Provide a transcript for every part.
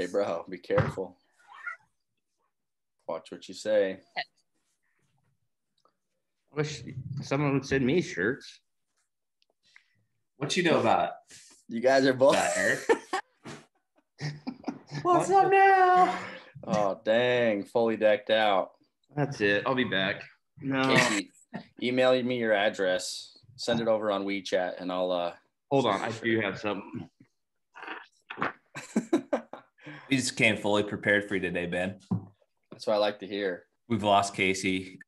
Hey, bro, be careful. Watch what you say. I wish someone would send me shirts. What you know about You guys are both. Eric? What's up now? Oh, dang. Fully decked out. That's it. I'll be back. No. Casey, email me your address. Send it over on WeChat, and I'll... Hold on. I do have something. We just came fully prepared for you today, Ben. That's what I like to hear. We've lost Casey.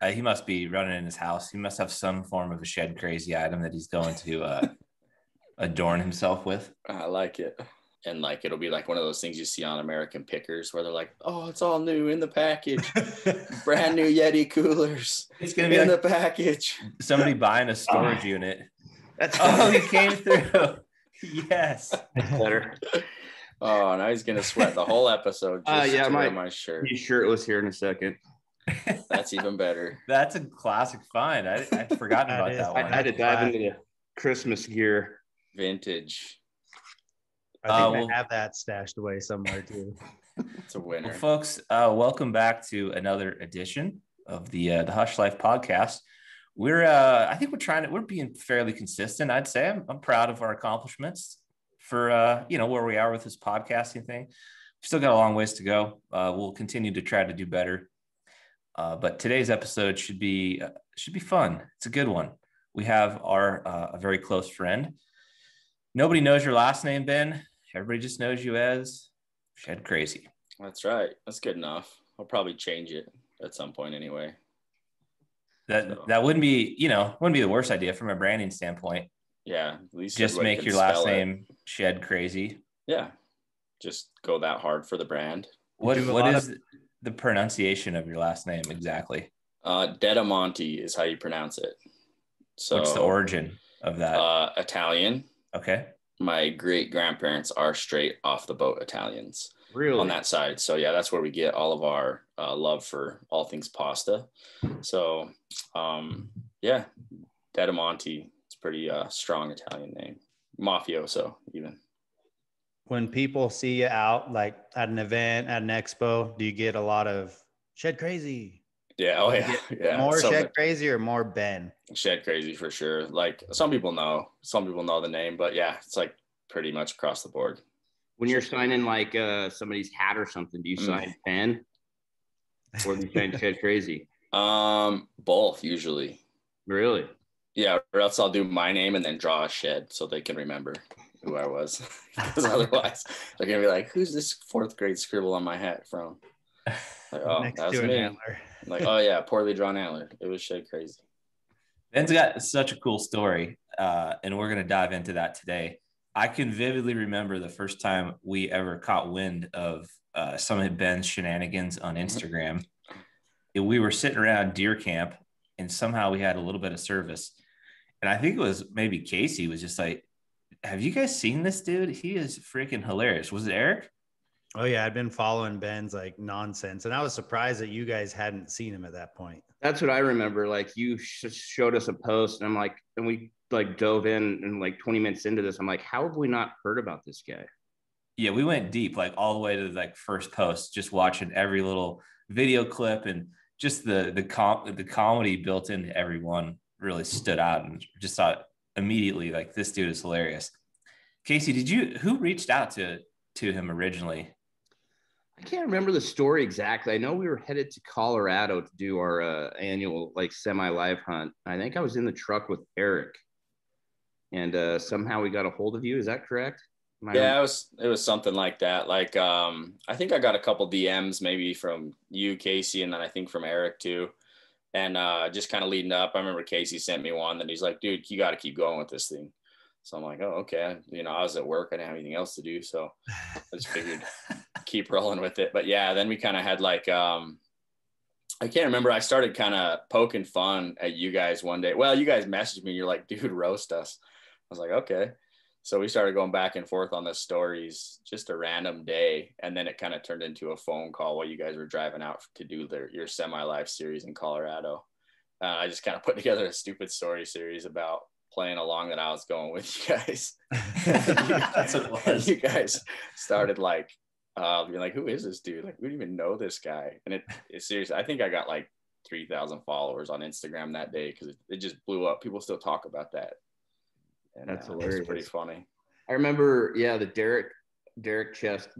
He must be running in his house. He must have some form of a Shedcrazy item that he's going to adorn himself with. I like it. And like it'll be like one of those things you see on American Pickers where they're like, oh, it's all new in the package. Brand new YETI coolers. It's going to be in like the package. Somebody buying a storage unit. That's he came through. Yes. Better. Oh, now he's gonna sweat the whole episode. Just to wear my shirt. His shirt was here in a second. That's even better. That's a classic find. I'd forgotten about that one. I had to dive into the Christmas gear. Vintage. I think I have that stashed away somewhere too. It's a winner. Well, folks, welcome back to another edition of the Hushlife podcast. I think we're being fairly consistent. I'd say I'm proud of our accomplishments for where we are with this podcasting thing. We've still got a long ways to go. We'll continue to try to do better. But today's episode should be fun. It's a good one. We have a very close friend. Nobody knows your last name, Ben. Everybody just knows you as Shedcrazy. That's right. That's good enough. I'll probably change it at some point anyway. That wouldn't be the worst idea from a branding standpoint. Yeah, at least just make your last name Shedcrazy. Yeah, just go that hard for the brand. What is the pronunciation of your last name exactly? Dedamonte is how you pronounce it. So what's the origin of that? Italian. Okay. My great grandparents are straight off the boat Italians. Really? On that side. So yeah, that's where we get all of our love for all things pasta. So yeah, Dedamonte. It's a pretty strong Italian name. Mafioso even. When people see you out like at an event, at an expo, do you get a lot of Shedcrazy? Yeah. Oh yeah. Yeah. More Shedcrazy or more Ben? Shedcrazy for sure. Like some people know the name, but yeah, it's like pretty much across the board. When you're signing like somebody's hat or something, do you sign Ben or do you sign Shedcrazy? Both usually. Really? Yeah, or else I'll do my name and then draw a shed so they can remember who I was. Because otherwise they're gonna be like, who's this 4th grade scribble on my hat from? Like, oh, next that's to an me. antler. I'm like, oh yeah, poorly drawn antler. It was Shedcrazy. Ben's got such a cool story, and we're gonna dive into that today. I can vividly remember the first time we ever caught wind of some of Ben's shenanigans on Instagram. We were sitting around deer camp, and somehow we had a little bit of service. And I think it was maybe Casey was just like, have you guys seen this dude? He is freaking hilarious. Was it Eric? Oh yeah, I'd been following Ben's like nonsense, and I was surprised that you guys hadn't seen him at that point. That's what I remember. Like you showed us a post, and I'm like, and we like dove in, and like 20 minutes into this, I'm like, how have we not heard about this guy? Yeah, we went deep, like all the way to like first post, just watching every little video clip, and just the comedy built into every one really stood out, and just thought immediately like this dude is hilarious. Casey, who reached out to him originally? I can't remember the story exactly. I know we were headed to Colorado to do our annual like semi-live hunt. I think I was in the truck with Eric, and somehow we got a hold of you. Is that correct? Yeah, it was something like that. Like I think I got a couple DMs maybe from you, Casey, and then I think from Eric too. And just kind of leading up, I remember Casey sent me one, and he's like, dude, you got to keep going with this thing. So I'm like, oh, okay. I was at work. I didn't have anything else to do. So I just figured keep rolling with it. But yeah, then we kind of had like, I can't remember. I started kind of poking fun at you guys one day. Well, you guys messaged me. You're like, dude, roast us. I was like, okay. So we started going back and forth on the stories, just a random day. And then it kind of turned into a phone call while you guys were driving out to do your semi-live series in Colorado. I just kind of put together a stupid story series about playing along that I was going with you guys. That's what it was. You guys started like You're like, who is this dude? Like, we don't even know this guy. And it's serious. I think I got like 3,000 followers on Instagram that day because it just blew up. People still talk about that. And that's hilarious. It's pretty funny. I remember, the Derek Chester.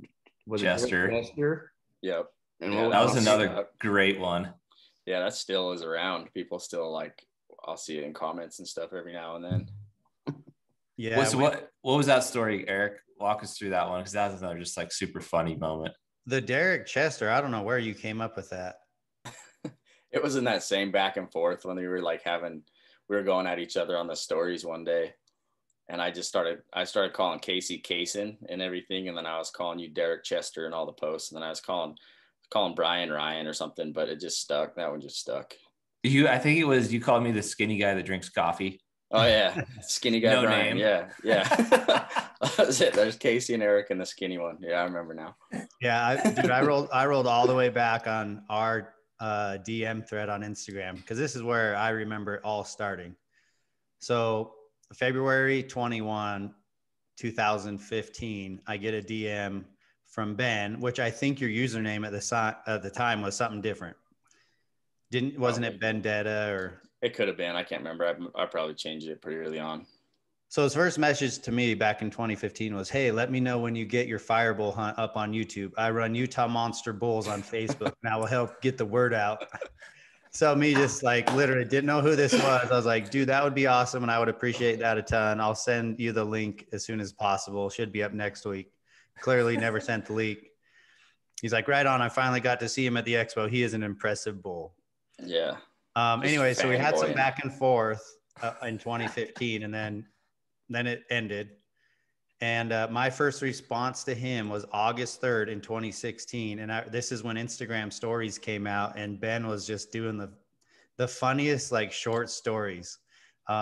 Was Chester. It Chester? Yep. And that was another great one. Yeah, that still is around. People still like, I'll see it in comments and stuff every now and then. Yeah. So what was that story, Eric? Walk us through that one, because that was another just like super funny moment. The Derek Chester, I don't know where you came up with that. It was in that same back and forth when we were like we were going at each other on the stories one day. And I started calling Casey Kaysen and everything. And then I was calling you Derek Chester and all the posts. And then I was calling Brian Ryan or something, but it just stuck. That one just stuck. I think it was, you called me the skinny guy that drinks coffee. Oh yeah. Skinny guy. No Brian. name. Yeah. That's it. There's Casey and Eric and the skinny one. Yeah. I remember now. Yeah. I rolled all the way back on our DM thread on Instagram, because this is where I remember it all starting. So February 21, 2015, I get a DM from Ben, which I think your username at the time was something different. Wasn't it Vendetta or? It could have been. I can't remember. I probably changed it pretty early on. So his first message to me back in 2015 was, "Hey, let me know when you get your firebull hunt up on YouTube. I run Utah Monster Bulls on Facebook, and I will help get the word out." So me just like literally didn't know who this was. I was like, dude, that would be awesome. And I would appreciate that a ton. I'll send you the link as soon as possible. Should be up next week. Clearly never sent the link. He's like, right on. I finally got to see him at the expo. He is an impressive bull. Yeah. Anyway, so we had some back and forth in 2015, and then it ended. And my first response to him was August 3rd in 2016. And this is when Instagram stories came out, and Ben was just doing the funniest, like, short stories.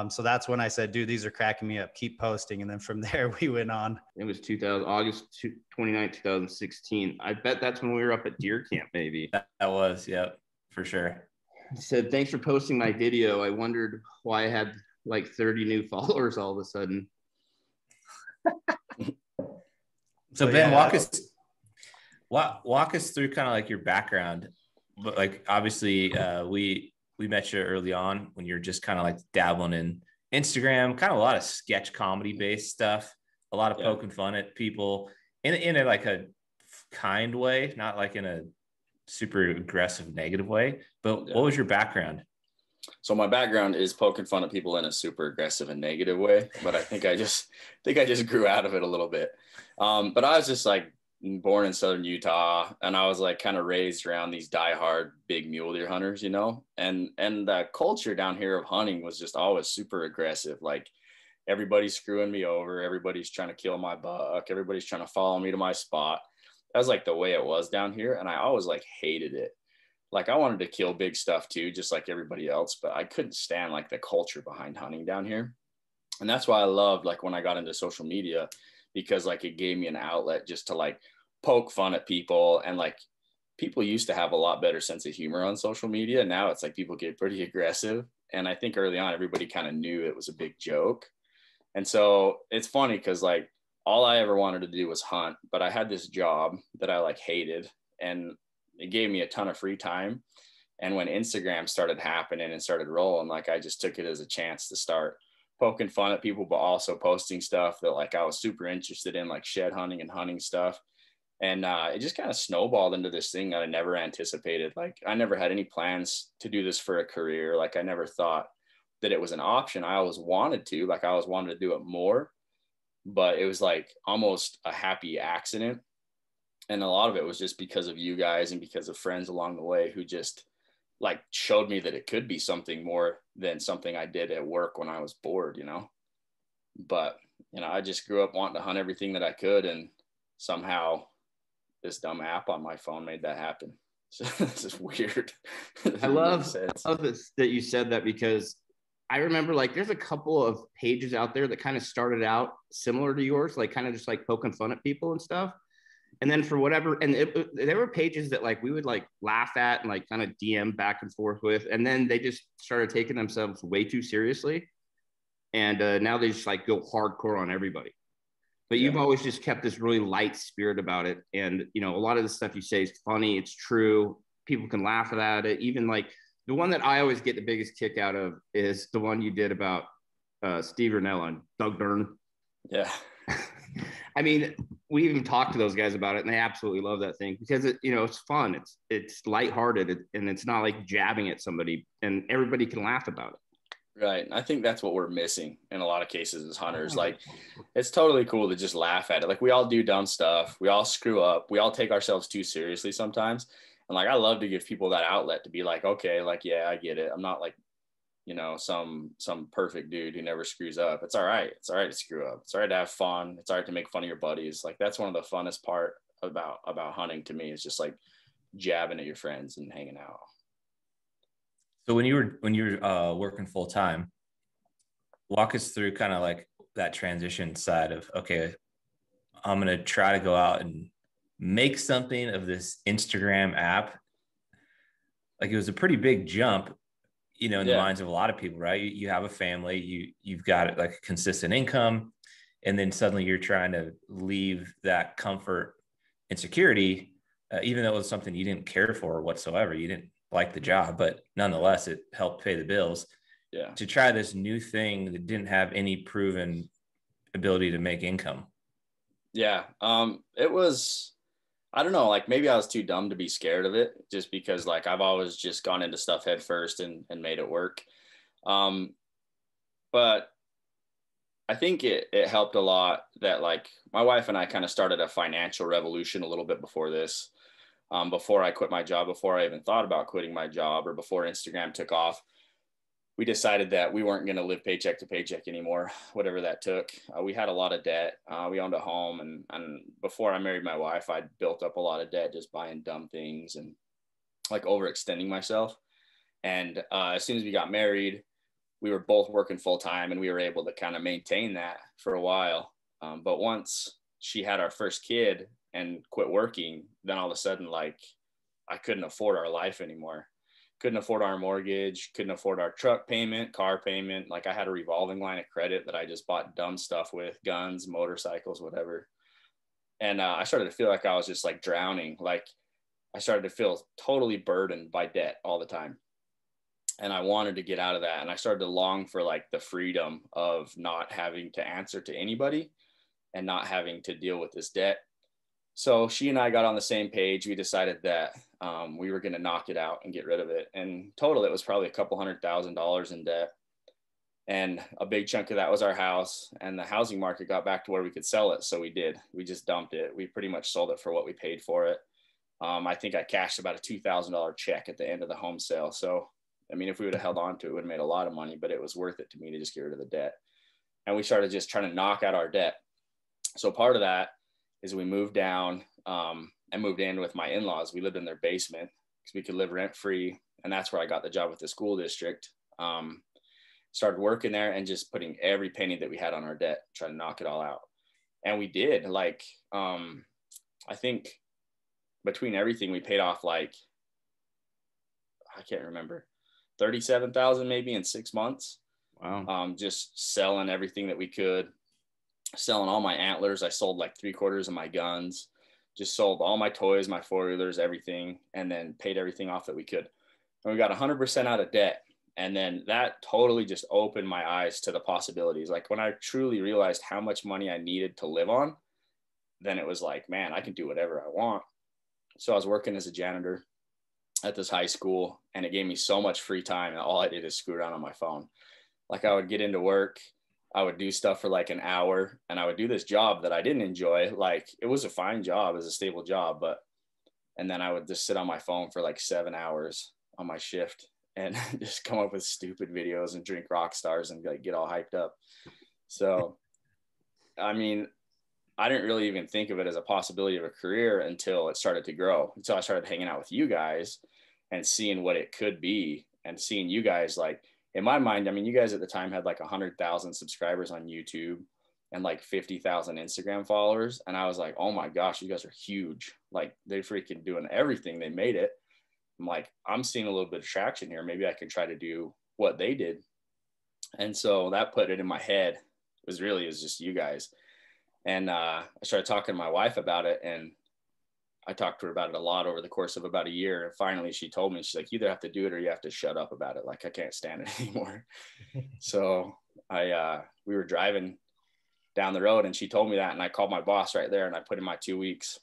So that's when I said, dude, these are cracking me up. Keep posting. And then from there we went on. It was August 29, 2016. I bet that's when we were up at deer camp, maybe. That was, yeah, for sure. He said, thanks for posting my video. I wondered why I had like 30 new followers all of a sudden. So Ben, walk us through kind of like your background. But like, obviously we met you early on when you're just kind of like dabbling in Instagram, kind of a lot of sketch comedy based stuff, a lot of poking fun at people in a like a kind way, not like in a super aggressive negative way. But what was your background? So my background is poking fun at people in a super aggressive and negative way, but I think I just grew out of it a little bit. But I was just like born in Southern Utah, and I was like kind of raised around these diehard big mule deer hunters, you know, and the culture down here of hunting was just always super aggressive. Like everybody's screwing me over. Everybody's trying to kill my buck. Everybody's trying to follow me to my spot. That was like the way it was down here. And I always like hated it. Like I wanted to kill big stuff too, just like everybody else, but I couldn't stand like the culture behind hunting down here. And that's why I loved like when I got into social media, because like it gave me an outlet just to like poke fun at people. And like people used to have a lot better sense of humor on social media. Now it's like people get pretty aggressive. And I think early on, everybody kind of knew it was a big joke. And so it's funny because like all I ever wanted to do was hunt, but I had this job that I like hated, and it gave me a ton of free time. And when Instagram started happening and started rolling, like I just took it as a chance to start poking fun at people, but also posting stuff that like I was super interested in, like shed hunting and hunting stuff. And it just kind of snowballed into this thing that I never anticipated. Like I never had any plans to do this for a career. Like I never thought that it was an option. I always wanted to, like I always wanted to do it more, but it was like almost a happy accident. And a lot of it was just because of you guys and because of friends along the way who just like showed me that it could be something more than something I did at work when I was bored, you know. But, you know, I just grew up wanting to hunt everything that I could, and somehow this dumb app on my phone made that happen. So this is weird. I love this, that you said that, because I remember like there's a couple of pages out there that kind of started out similar to yours, like kind of just like poking fun at people and stuff. And then for whatever, and there were pages that like we would like laugh at and like kind of DM back and forth with, and then they just started taking themselves way too seriously. And now they just like go hardcore on everybody. But you've always just kept this really light spirit about it. And, you know, a lot of the stuff you say is funny. It's true. People can laugh at it. Even like the one that I always get the biggest kick out of is the one you did about Steve Rinella and Doug Dern. Yeah. I mean, we even talked to those guys about it, and they absolutely love that thing because it, you know, it's fun. It's lighthearted, and it's not like jabbing at somebody, and everybody can laugh about it. Right. And I think that's what we're missing in a lot of cases as hunters. Like, it's totally cool to just laugh at it. Like, we all do dumb stuff. We all screw up. We all take ourselves too seriously sometimes. And like, I love to give people that outlet to be like, okay, like, yeah, I get it. I'm not like, you know, some perfect dude who never screws up. It's all right. It's all right to screw up. It's all right to have fun. It's all right to make fun of your buddies. Like, that's one of the funnest part about hunting to me, is just like jabbing at your friends and hanging out. So when you were working full time, walk us through kind of like that transition side of, okay, I'm going to try to go out and make something of this Instagram app. Like, it was a pretty big jump, you know, in the minds of a lot of people, right? You have a family, you've got like a consistent income, and then suddenly you're trying to leave that comfort and security, even though it was something you didn't care for whatsoever. You didn't like the job, but nonetheless, it helped pay the bills. Yeah. To try this new thing that didn't have any proven ability to make income. Yeah. It was, I don't know, like, maybe I was too dumb to be scared of it, just because like I've always just gone into stuff head first and made it work. But I think it helped a lot that, like, my wife and I kind of started a financial revolution a little bit before this. Before I quit my job, before I even thought about quitting my job, or before Instagram took off, we decided that we weren't going to live paycheck to paycheck anymore, whatever that took. We had a lot of debt. We owned a home, and before I married my wife, I'd built up a lot of debt just buying dumb things and like overextending myself. And as soon as we got married, we were both working full time, and we were able to kind of maintain that for a while. But once she had our first kid and quit working, then all of a sudden, like, I couldn't afford our life anymore. Couldn't afford our mortgage, couldn't afford our truck payment, car payment. Like, I had a revolving line of credit that I just bought dumb stuff with, guns, motorcycles, whatever. And I started to feel like I was just like drowning. Like, I started to feel totally burdened by debt all the time. And I wanted to get out of that. And I started to long for like the freedom of not having to answer to anybody and not having to deal with this debt. So she and I got on the same page. We decided that we were going to knock it out and get rid of it. And total, it was probably a couple $100,000 in debt. And a big chunk of that was our house. And the housing market got back to where we could sell it. So we did. We just dumped it. We pretty much sold it for what we paid for it. I think I cashed about a $2,000 check at the end of the home sale. So, I mean, if we would have held on to it, we would have made a lot of money, but it was worth it to me to just get rid of the debt. And we started just trying to knock out our debt. So part of that is we moved down and moved in with my in-laws. We lived in their basement because we could live rent free. And that's where I got the job with the school district. Started working there and just putting every penny that we had on our debt, trying to knock it all out. And we did. Like, I think between everything, we paid off like, I can't remember, 37,000 maybe in 6 months. Wow. Just selling everything that we could. Selling all my antlers. I sold like 3/4 of my guns, just sold all my toys, my 4-wheelers, everything, and then paid everything off that we could. And we got 100% out of debt. And then that totally just opened my eyes to the possibilities. Like, when I truly realized how much money I needed to live on, then it was like, man, I can do whatever I want. So I was working as a janitor at this high school, and it gave me so much free time. And all I did is screw around on my phone. Like, I would get into work, I would do stuff for like an hour, and I would do this job that I didn't enjoy. Like, it was a fine job, it was a stable job, and then I would just sit on my phone for like 7 hours on my shift and just come up with stupid videos and drink rock stars and like get all hyped up. So, I mean, I didn't really even think of it as a possibility of a career until it started to grow, until I started hanging out with you guys and seeing what it could be, and seeing you guys, like, in my mind, I mean, you guys at the time had like 100,000 subscribers on YouTube and like 50,000 Instagram followers. And I was like, oh my gosh, you guys are huge. Like, they're freaking doing everything. They made it. I'm like, I'm seeing a little bit of traction here. Maybe I can try to do what they did. And so that put it in my head. It was just you guys. And I started talking to my wife about it, and I talked to her about it a lot over the course of about a year. And finally she told me, she's like, you either have to do it or you have to shut up about it. Like, I can't stand it anymore. So we were driving down the road and she told me that, and I called my boss right there and I put in my 2 weeks.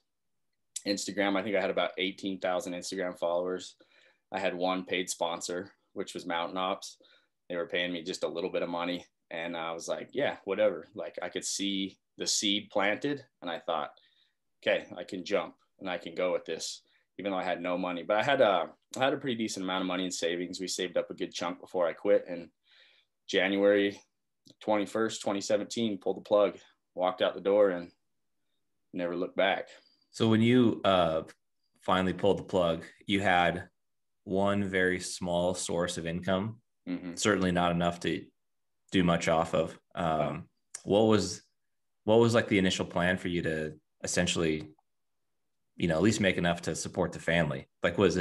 Instagram, I think I had about 18,000 Instagram followers. I had one paid sponsor, which was Mountain Ops. They were paying me just a little bit of money. And I was like, yeah, whatever. Like, I could see the seed planted and I thought, okay, I can jump and I can go with this, even though I had no money. But I had a pretty decent amount of money in savings. We saved up a good chunk before I quit. And January 21st, 2017, pulled the plug, walked out the door and never looked back. So when you finally pulled the plug, you had one very small source of income, certainly not enough to do much off of. What was like the initial plan for you to essentially, you know, at least make enough to support the family? Like, what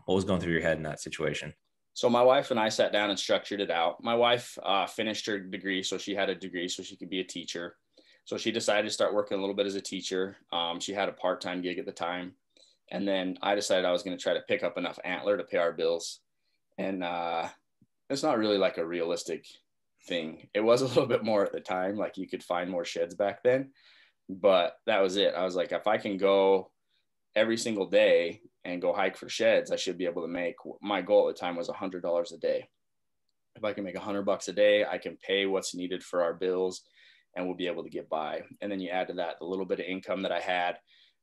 was going through your head in that situation? So my wife and I sat down and structured it out. My wife finished her degree, so she had a degree so she could be a teacher. So she decided to start working a little bit as a teacher. She had a part-time gig at the time. And then I decided I was going to try to pick up enough antler to pay our bills. And it's not really like a realistic thing. It was a little bit more at the time, like you could find more sheds back then, but that was it. I was like, if I can go every single day and go hike for sheds, I should be able to make, my goal at the time was $100 a day. If I can make $100 a day, I can pay what's needed for our bills and we'll be able to get by. And then you add to that the little bit of income that I had,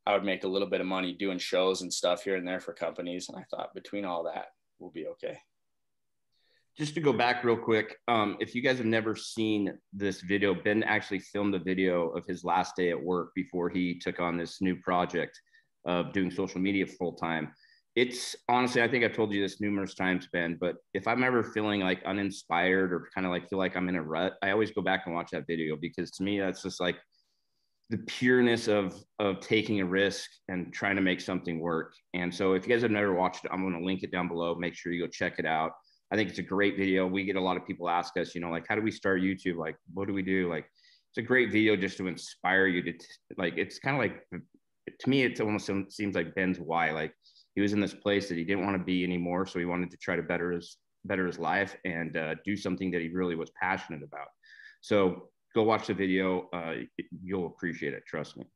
I would make a little bit of money doing shows and stuff here and there for companies. And I thought between all that, we'll be okay. Just to go back real quick, if you guys have never seen this video, Ben actually filmed a video of his last day at work before he took on this new project of doing social media full time. It's honestly, I think I've told you this numerous times, Ben, but if I'm ever feeling like uninspired or kind of like feel like I'm in a rut, I always go back and watch that video, because to me, that's just like the pureness of taking a risk and trying to make something work. And so if you guys have never watched it, I'm going to link it down below. Make sure you go check it out. I think it's a great video. We get a lot of people ask us, you know, like, how do we start YouTube? Like, what do we do? Like, it's a great video just to inspire you to, like, it's kind of like, to me, it almost seems like Ben's why. Like, he was in this place that he didn't want to be anymore. So he wanted to try to better his life and do something that he really was passionate about. So go watch the video. You'll appreciate it. Trust me.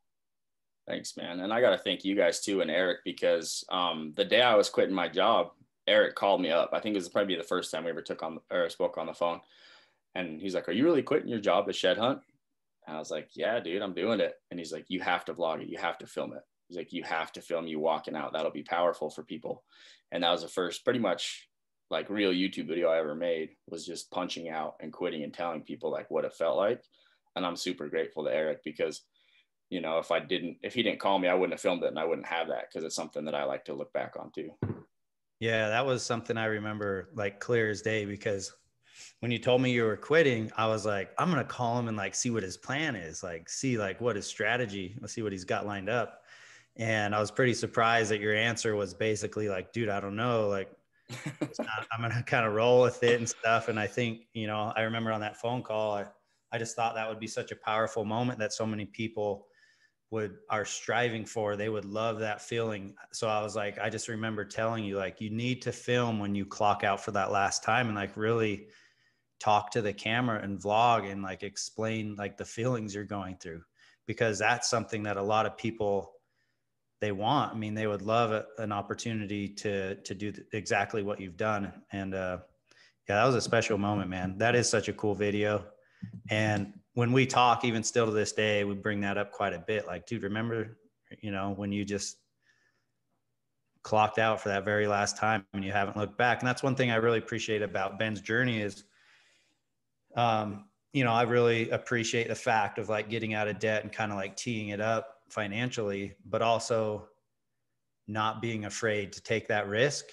Thanks, man. And I got to thank you guys too, and Eric, because the day I was quitting my job, Eric called me up. I think it was probably the first time we ever spoke on the phone. And he's like, are you really quitting your job at Shed Hunt? And I was like, yeah, dude, I'm doing it. And he's like, you have to vlog it. You have to film it. He's like, you have to film you walking out. That'll be powerful for people. And that was the first pretty much like real YouTube video I ever made, was just punching out and quitting and telling people like what it felt like. And I'm super grateful to Eric, because, you know, if he didn't call me, I wouldn't have filmed it and I wouldn't have that, because it's something that I like to look back on too. Yeah, that was something I remember like clear as day, because when you told me you were quitting, I was like, I'm going to call him and like see what his plan is, like see like what his strategy, let's see what he's got lined up. And I was pretty surprised that your answer was basically like, dude, I don't know, like I'm going to kind of roll with it and stuff. And I think, you know, I remember on that phone call, I just thought that would be such a powerful moment that so many people are striving for. They would love that feeling. So I was like, I just remember telling you, like, you need to film when you clock out for that last time and like really talk to the camera and vlog and like explain like the feelings you're going through, because that's something that a lot of people, they want. I mean, they would love an opportunity to do exactly what you've done. And yeah, that was a special moment, man. That is such a cool video. And when we talk, even still to this day, we bring that up quite a bit. Like, dude, remember, you know, when you just clocked out for that very last time and you haven't looked back. And that's one thing I really appreciate about Ben's journey is, you know, I really appreciate the fact of like getting out of debt and kind of like teeing it up financially, but also not being afraid to take that risk.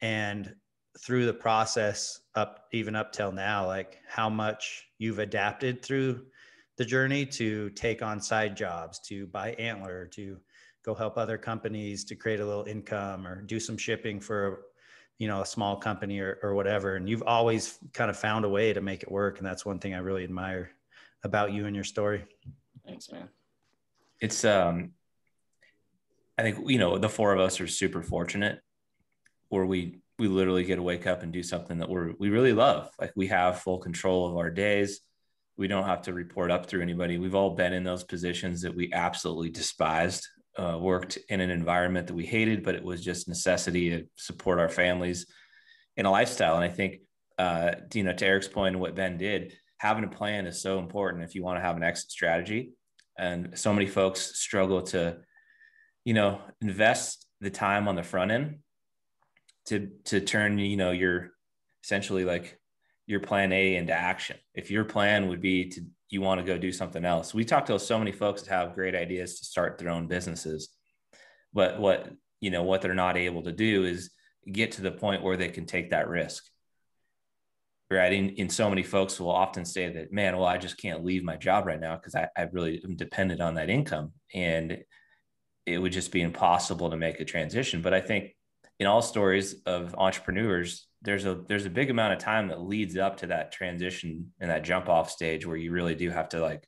And through the process even up till now, like how much you've adapted through the journey to take on side jobs, to buy antler, to go help other companies to create a little income or do some shipping for, you know, a small company or whatever. And you've always kind of found a way to make it work. And that's one thing I really admire about you and your story. Thanks, man. It's, I think, you know, the four of us are super fortunate where we literally get to wake up and do something that we really love. Like, we have full control of our days. We don't have to report up through anybody. We've all been in those positions that we absolutely despised, worked in an environment that we hated, but it was just necessity to support our families in a lifestyle. And I think, you know, to Eric's point and what Ben did, having a plan is so important if you want to have an exit strategy. And so many folks struggle to, you know, invest the time on the front end to turn, you know, your essentially like your plan A into action. If your plan would be you want to go do something else. We talk to so many folks that have great ideas to start their own businesses, but what they're not able to do is get to the point where they can take that risk. Right. And so many folks will often say that, man, well, I just can't leave my job right now because I really am dependent on that income. And it would just be impossible to make a transition. But I think in all stories of entrepreneurs, there's a big amount of time that leads up to that transition and that jump off stage where you really do have to, like,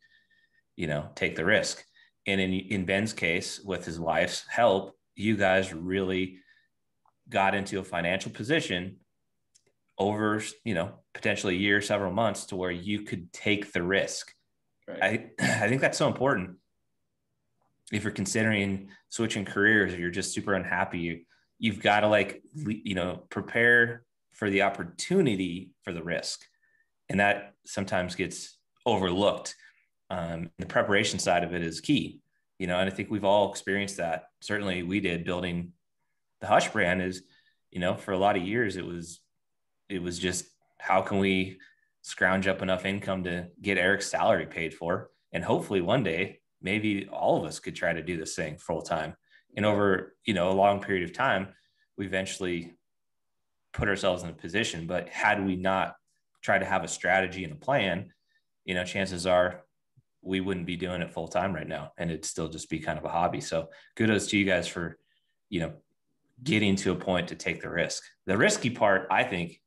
you know, take the risk. And in Ben's case, with his wife's help, you guys really got into a financial position over, you know, potentially a year, several months, to where you could take the risk. Right. I think that's so important. If you're considering switching careers, or you're just super unhappy, you've got to, like, you know, prepare for the opportunity for the risk. And that sometimes gets overlooked. The preparation side of it is key, you know, and I think we've all experienced that. Certainly we did. Building the Hush brand is, you know, for a lot of years, it was just, how can we scrounge up enough income to get Eric's salary paid for? And hopefully one day, maybe all of us could try to do this thing full time. And over, you know, a long period of time, we eventually put ourselves in a position. But had we not tried to have a strategy and a plan, you know, chances are we wouldn't be doing it full time right now, and it'd still just be kind of a hobby. So kudos to you guys for, you know, getting to a point to take the risk. The risky part, I think,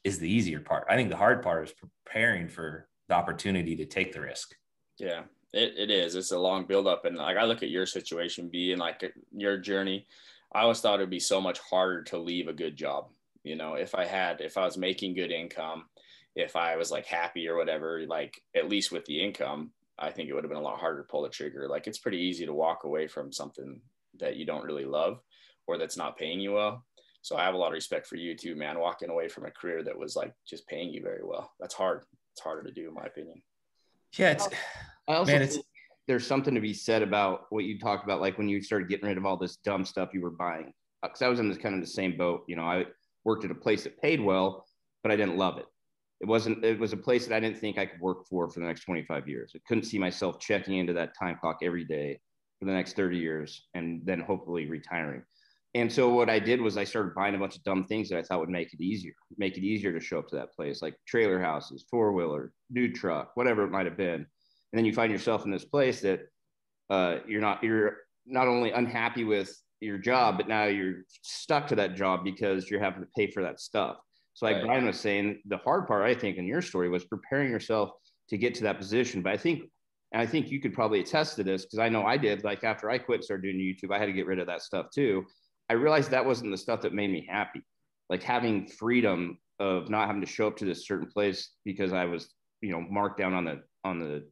is the easier part. I think the hard part is preparing for the opportunity to take the risk. Yeah, it is. It's a long buildup. And like, I look at your situation, being like your journey, I always thought it'd be so much harder to leave a good job. You know, if I was making good income, if I was like happy or whatever, like at least with the income, I think it would have been a lot harder to pull the trigger. Like, it's pretty easy to walk away from something that you don't really love or that's not paying you well. So I have a lot of respect for you too, man, walking away from a career that was like just paying you very well. That's hard. It's harder to do, in my opinion. Yeah. I also think there's something to be said about what you talked about, like when you started getting rid of all this dumb stuff you were buying. Because I was in this kind of the same boat. You know, I worked at a place that paid well, but I didn't love it. It was a place that I didn't think I could work for the next 25 years. I couldn't see myself checking into that time clock every day for the next 30 years and then hopefully retiring. And so what I did was I started buying a bunch of dumb things that I thought would make it easier to show up to that place, like trailer houses, four-wheeler, new truck, whatever it might have been. And then you find yourself in this place that you're not only unhappy with your job, but now you're stuck to that job because you're having to pay for that stuff. So like Brian was saying, the hard part, I think, in your story was preparing yourself to get to that position. But I think you could probably attest to this, because I know I did. Like, after I quit, started doing YouTube, I had to get rid of that stuff too. I realized that wasn't the stuff that made me happy. Like, having freedom of not having to show up to this certain place because I was, you know, marked down on the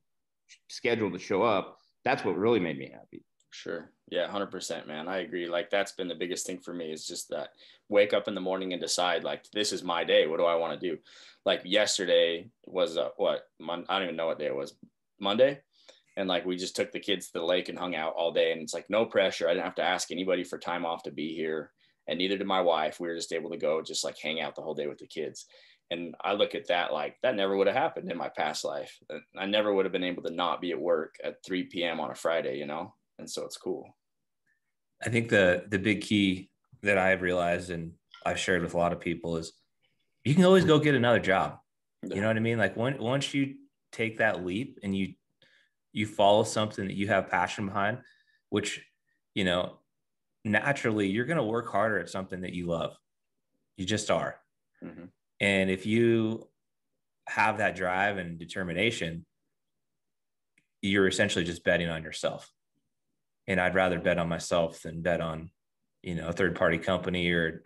schedule to show up. That's what really made me happy. Sure. Yeah, 100%, man. I agree. Like, that's been the biggest thing for me, is just that wake up in the morning and decide, like, this is my day. What do I want to do? Like, yesterday was I don't even know what day it was. Monday. And like, we just took the kids to the lake and hung out all day. And it's like, no pressure. I didn't have to ask anybody for time off to be here. And neither did my wife. We were just able to go just like hang out the whole day with the kids. And I look at that, like, that never would have happened in my past life. I never would have been able to not be at work at 3 p.m. on a Friday, you know? And so it's cool. I think the big key that I've realized, and I've shared with a lot of people, is you can always go get another job. You know what I mean? Like, once you take that leap and you follow something that you have passion behind, which, you know, naturally you're going to work harder at something that you love. You just are. Mm-hmm. And if you have that drive and determination, you're essentially just betting on yourself. And I'd rather bet on myself than bet on, a third-party company or,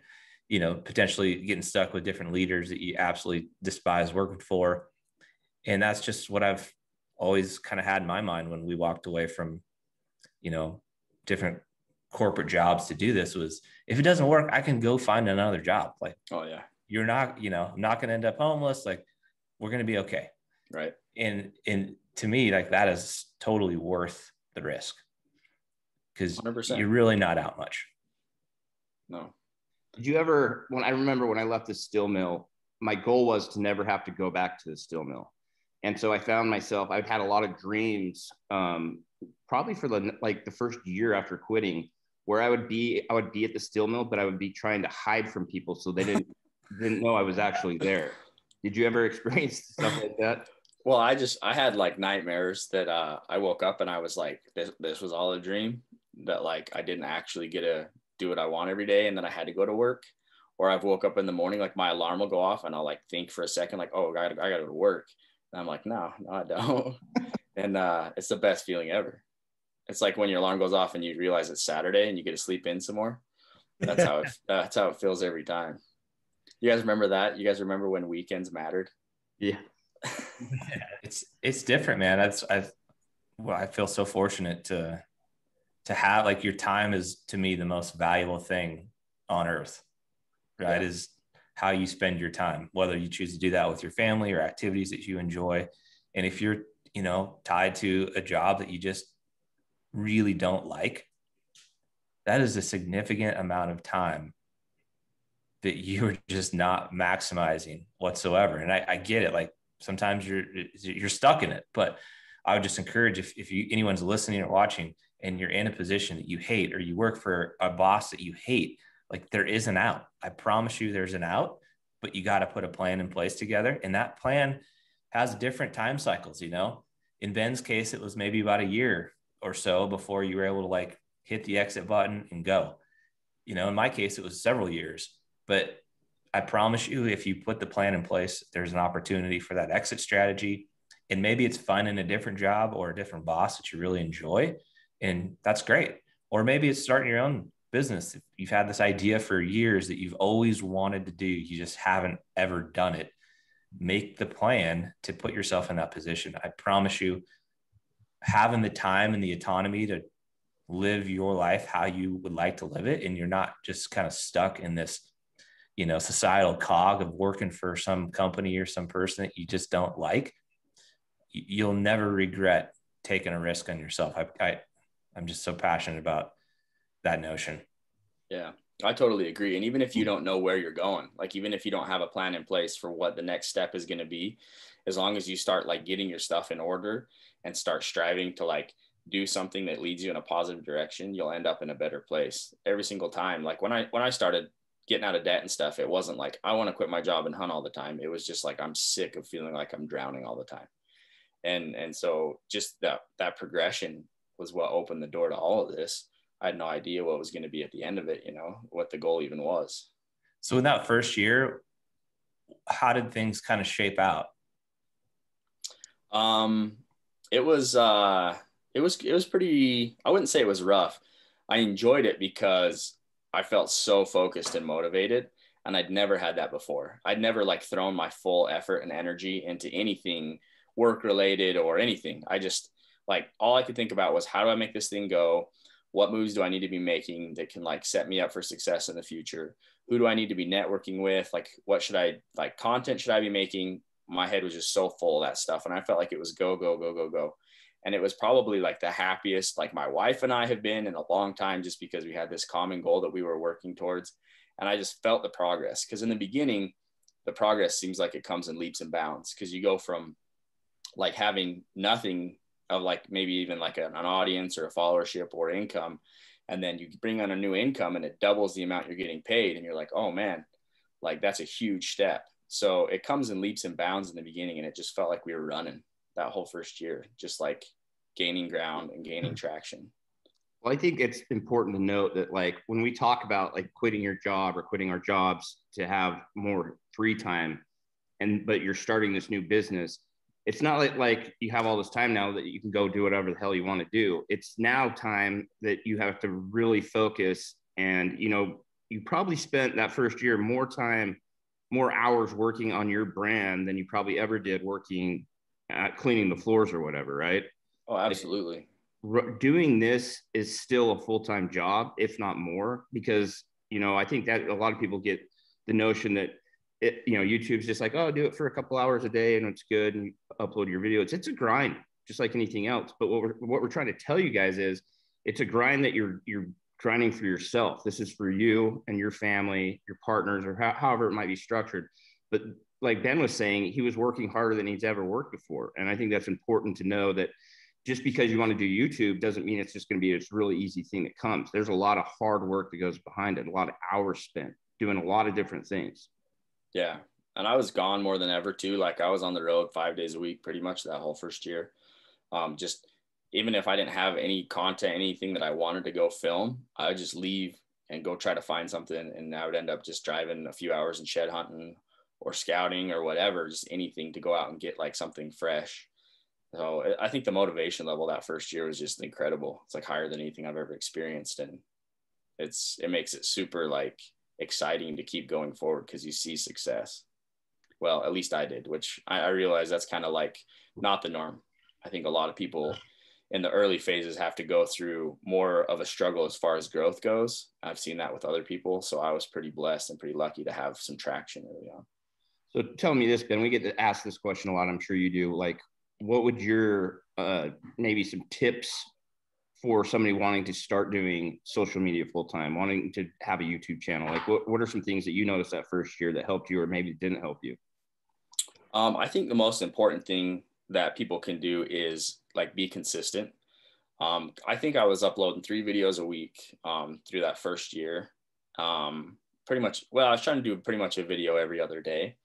potentially getting stuck with different leaders that you absolutely despise working for. And that's just what I've always kind of had in my mind when we walked away from, different corporate jobs to do this was, if it doesn't work, I can go find another job. Like, oh yeah, you're not, I'm not going to end up homeless. Like, we're going to be okay. Right. And to me, like, that is totally worth the risk, because you're really not out much. No. Did you ever, I remember when I left the steel mill, my goal was to never have to go back to the steel mill. And so I found myself, I've had a lot of dreams, probably for the first year after quitting, where I would be at the steel mill, but I would be trying to hide from people so they didn't know I was actually there. Did you ever experience stuff like that? Well, I had like nightmares that I woke up and I was like, this was all a dream, that like I didn't actually get to do what I want every day, and then I had to go to work. Or I've woke up in the morning, like my alarm will go off and I'll like think for a second, like, oh, I gotta go to work. And I'm like, no, I don't. And it's the best feeling ever. It's like when your alarm goes off and you realize it's Saturday and you get to sleep in some more. That's how it feels every time. You guys remember that? You guys remember when weekends mattered? Yeah. It's different, man. I feel so fortunate to have, like, your time is, to me, the most valuable thing on earth, right? Yeah. Is how you spend your time, whether you choose to do that with your family or activities that you enjoy. And if you're, tied to a job that you just really don't like, that is a significant amount of time that you're just not maximizing whatsoever. And I get it. Like, sometimes you're stuck in it, but I would just encourage, if anyone's listening or watching and you're in a position that you hate, or you work for a boss that you hate, like, there is an out. I promise you there's an out, but you got to put a plan in place together. And that plan has different time cycles. In Ben's case, it was maybe about a year or so before you were able to like hit the exit button and go. In my case, it was several years, but I promise you, if you put the plan in place, there's an opportunity for that exit strategy. And maybe it's finding a different job or a different boss that you really enjoy. And that's great. Or maybe it's starting your own business. If you've had this idea for years that you've always wanted to do, you just haven't ever done it. Make the plan to put yourself in that position. I promise you, having the time and the autonomy to live your life how you would like to live it, and you're not just kind of stuck in this, societal cog of working for some company or some person that you just don't like, you'll never regret taking a risk on yourself. I'm just so passionate about that notion. Yeah, I totally agree. And even if you don't know where you're going, like, even if you don't have a plan in place for what the next step is going to be, as long as you start like getting your stuff in order and start striving to like do something that leads you in a positive direction, you'll end up in a better place every single time. Like when I started getting out of debt and stuff, it wasn't like I want to quit my job and hunt all the time. It was just like, I'm sick of feeling like I'm drowning all the time. And so just that progression was what opened the door to all of this. I had no idea what was going to be at the end of it, what the goal even was. So in that first year, how did things kind of shape out? It was pretty, I wouldn't say it was rough. I enjoyed it because I felt so focused and motivated, and I'd never had that before. I'd never like thrown my full effort and energy into anything work related or anything. I just like, all I could think about was, how do I make this thing go? What moves do I need to be making that can like set me up for success in the future? Who do I need to be networking with? Like, what should I, like, content should I be making? My head was just so full of that stuff. And I felt like it was go, go, go, go, go. And it was probably like the happiest, like my wife and I have been in a long time, just because we had this common goal that we were working towards. And I just felt the progress, because in the beginning, the progress seems like it comes in leaps and bounds, because you go from like having nothing of like maybe even like an audience or a followership or income, and then you bring on a new income and it doubles the amount you're getting paid, and you're like, oh man, like that's a huge step. So it comes in leaps and bounds in the beginning, and it just felt like we were running that whole first year, just like gaining ground and gaining traction. Well, I think it's important to note that, like, when we talk about like quitting your job or quitting our jobs to have more free time, but you're starting this new business, it's not like you have all this time now that you can go do whatever the hell you want to do. It's now time that you have to really focus. And, you know, you probably spent that first year more hours working on your brand than you probably ever did working at cleaning the floors or whatever, right? Oh, absolutely. Doing this is still a full-time job, if not more, because, you know, I think that a lot of people get the notion that YouTube's just like, oh, do it for a couple hours a day and it's good, and you upload your videos. It's a grind, just like anything else. But what we're trying to tell you guys is it's a grind that you're grinding for yourself. This is for you and your family, your partners, or however it might be structured. But like Ben was saying, he was working harder than he's ever worked before. And I think that's important to know, that just because you want to do YouTube doesn't mean it's just going to be this really easy thing that comes. There's a lot of hard work that goes behind it, a lot of hours spent doing a lot of different things. Yeah. And I was gone more than ever too. Like I was on the road 5 days a week, pretty much that whole first year. Just even if I didn't have any content, anything that I wanted to go film, I would just leave and go try to find something. And I would end up just driving a few hours and shed hunting or scouting or whatever, just anything to go out and get like something fresh. So I think the motivation level that first year was just incredible. It's like higher than anything I've ever experienced. And it makes it super like exciting to keep going forward because you see success. Well, at least I did, which I realize that's kind of like not the norm. I think a lot of people in the early phases have to go through more of a struggle as far as growth goes. I've seen that with other people. So I was pretty blessed and pretty lucky to have some traction early on. So tell me this, Ben, we get to ask this question a lot. I'm sure you do. Like, what would your maybe some tips for somebody wanting to start doing social media full time, wanting to have a YouTube channel? Like, what are some things that you noticed that first year that helped you or maybe didn't help you? I think the most important thing that people can do is like be consistent. I think I was uploading 3 videos a week through that first year. Pretty much, well, I was trying to do pretty much a video every other day.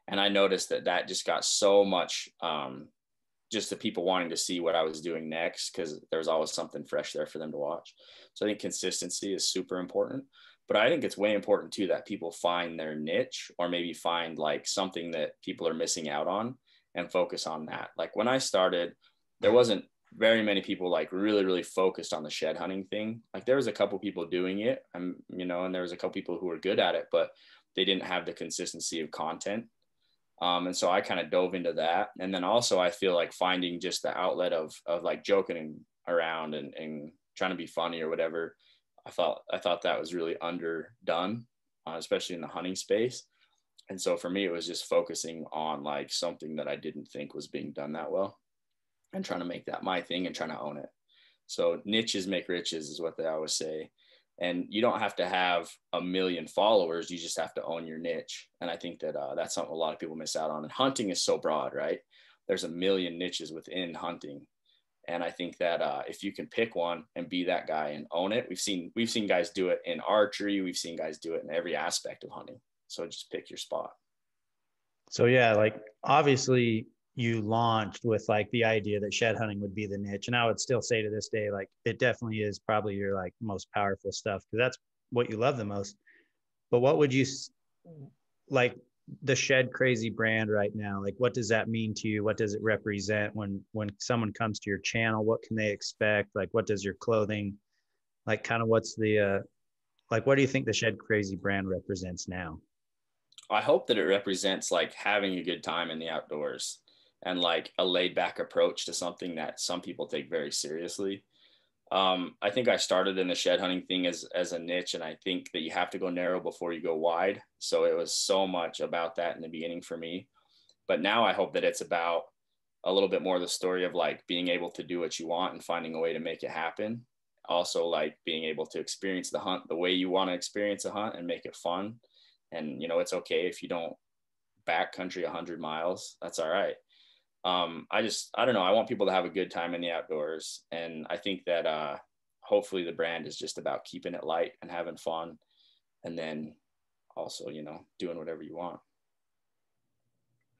And I noticed that just got so much just the people wanting to see what I was doing next, because there was always something fresh there for them to watch. So I think consistency is super important. But I think it's way important too that people find their niche, or maybe find like something that people are missing out on and focus on that. Like when I started, there wasn't very many people like really, really focused on the shed hunting thing. Like there was a couple people doing it, and there was a couple people who were good at it, but they didn't have the consistency of content. And so I kind of dove into that. And then also I feel like finding just the outlet of like joking around and trying to be funny or whatever. I thought that was really underdone, especially in the hunting space. And so for me, it was just focusing on like something that I didn't think was being done that well and trying to make that my thing and trying to own it. So niches make riches is what they always say. And you don't have to have 1 million followers. You just have to own your niche. And I think that that's something a lot of people miss out on. And hunting is so broad, right? There's 1 million niches within hunting. And I think that if you can pick one and be that guy and own it, we've seen guys do it in archery. We've seen guys do it in every aspect of hunting. So just pick your spot. So yeah, like obviously you launched with like the idea that shed hunting would be the niche. And I would still say to this day, like it definitely is probably your like most powerful stuff, because that's what you love the most. But what would you like the Shedcrazy brand right now? Like, what does that mean to you? What does it represent when someone comes to your channel? What can they expect? Like, what does your clothing, like kind of what's the, like, what do you think the Shedcrazy brand represents now? I hope that it represents like having a good time in the outdoors and like a laid back approach to something that some people take very seriously. I think I started in the shed hunting thing as a niche, and I think that you have to go narrow before you go wide. So it was so much about that in the beginning for me. But now I hope that it's about a little bit more of the story of like being able to do what you want and finding a way to make it happen. Also like being able to experience the hunt the way you want to experience a hunt and make it fun. And, it's okay if you don't backcountry 100 miles, that's all right. I don't know. I want people to have a good time in the outdoors. And I think that hopefully the brand is just about keeping it light and having fun. And then also, doing whatever you want.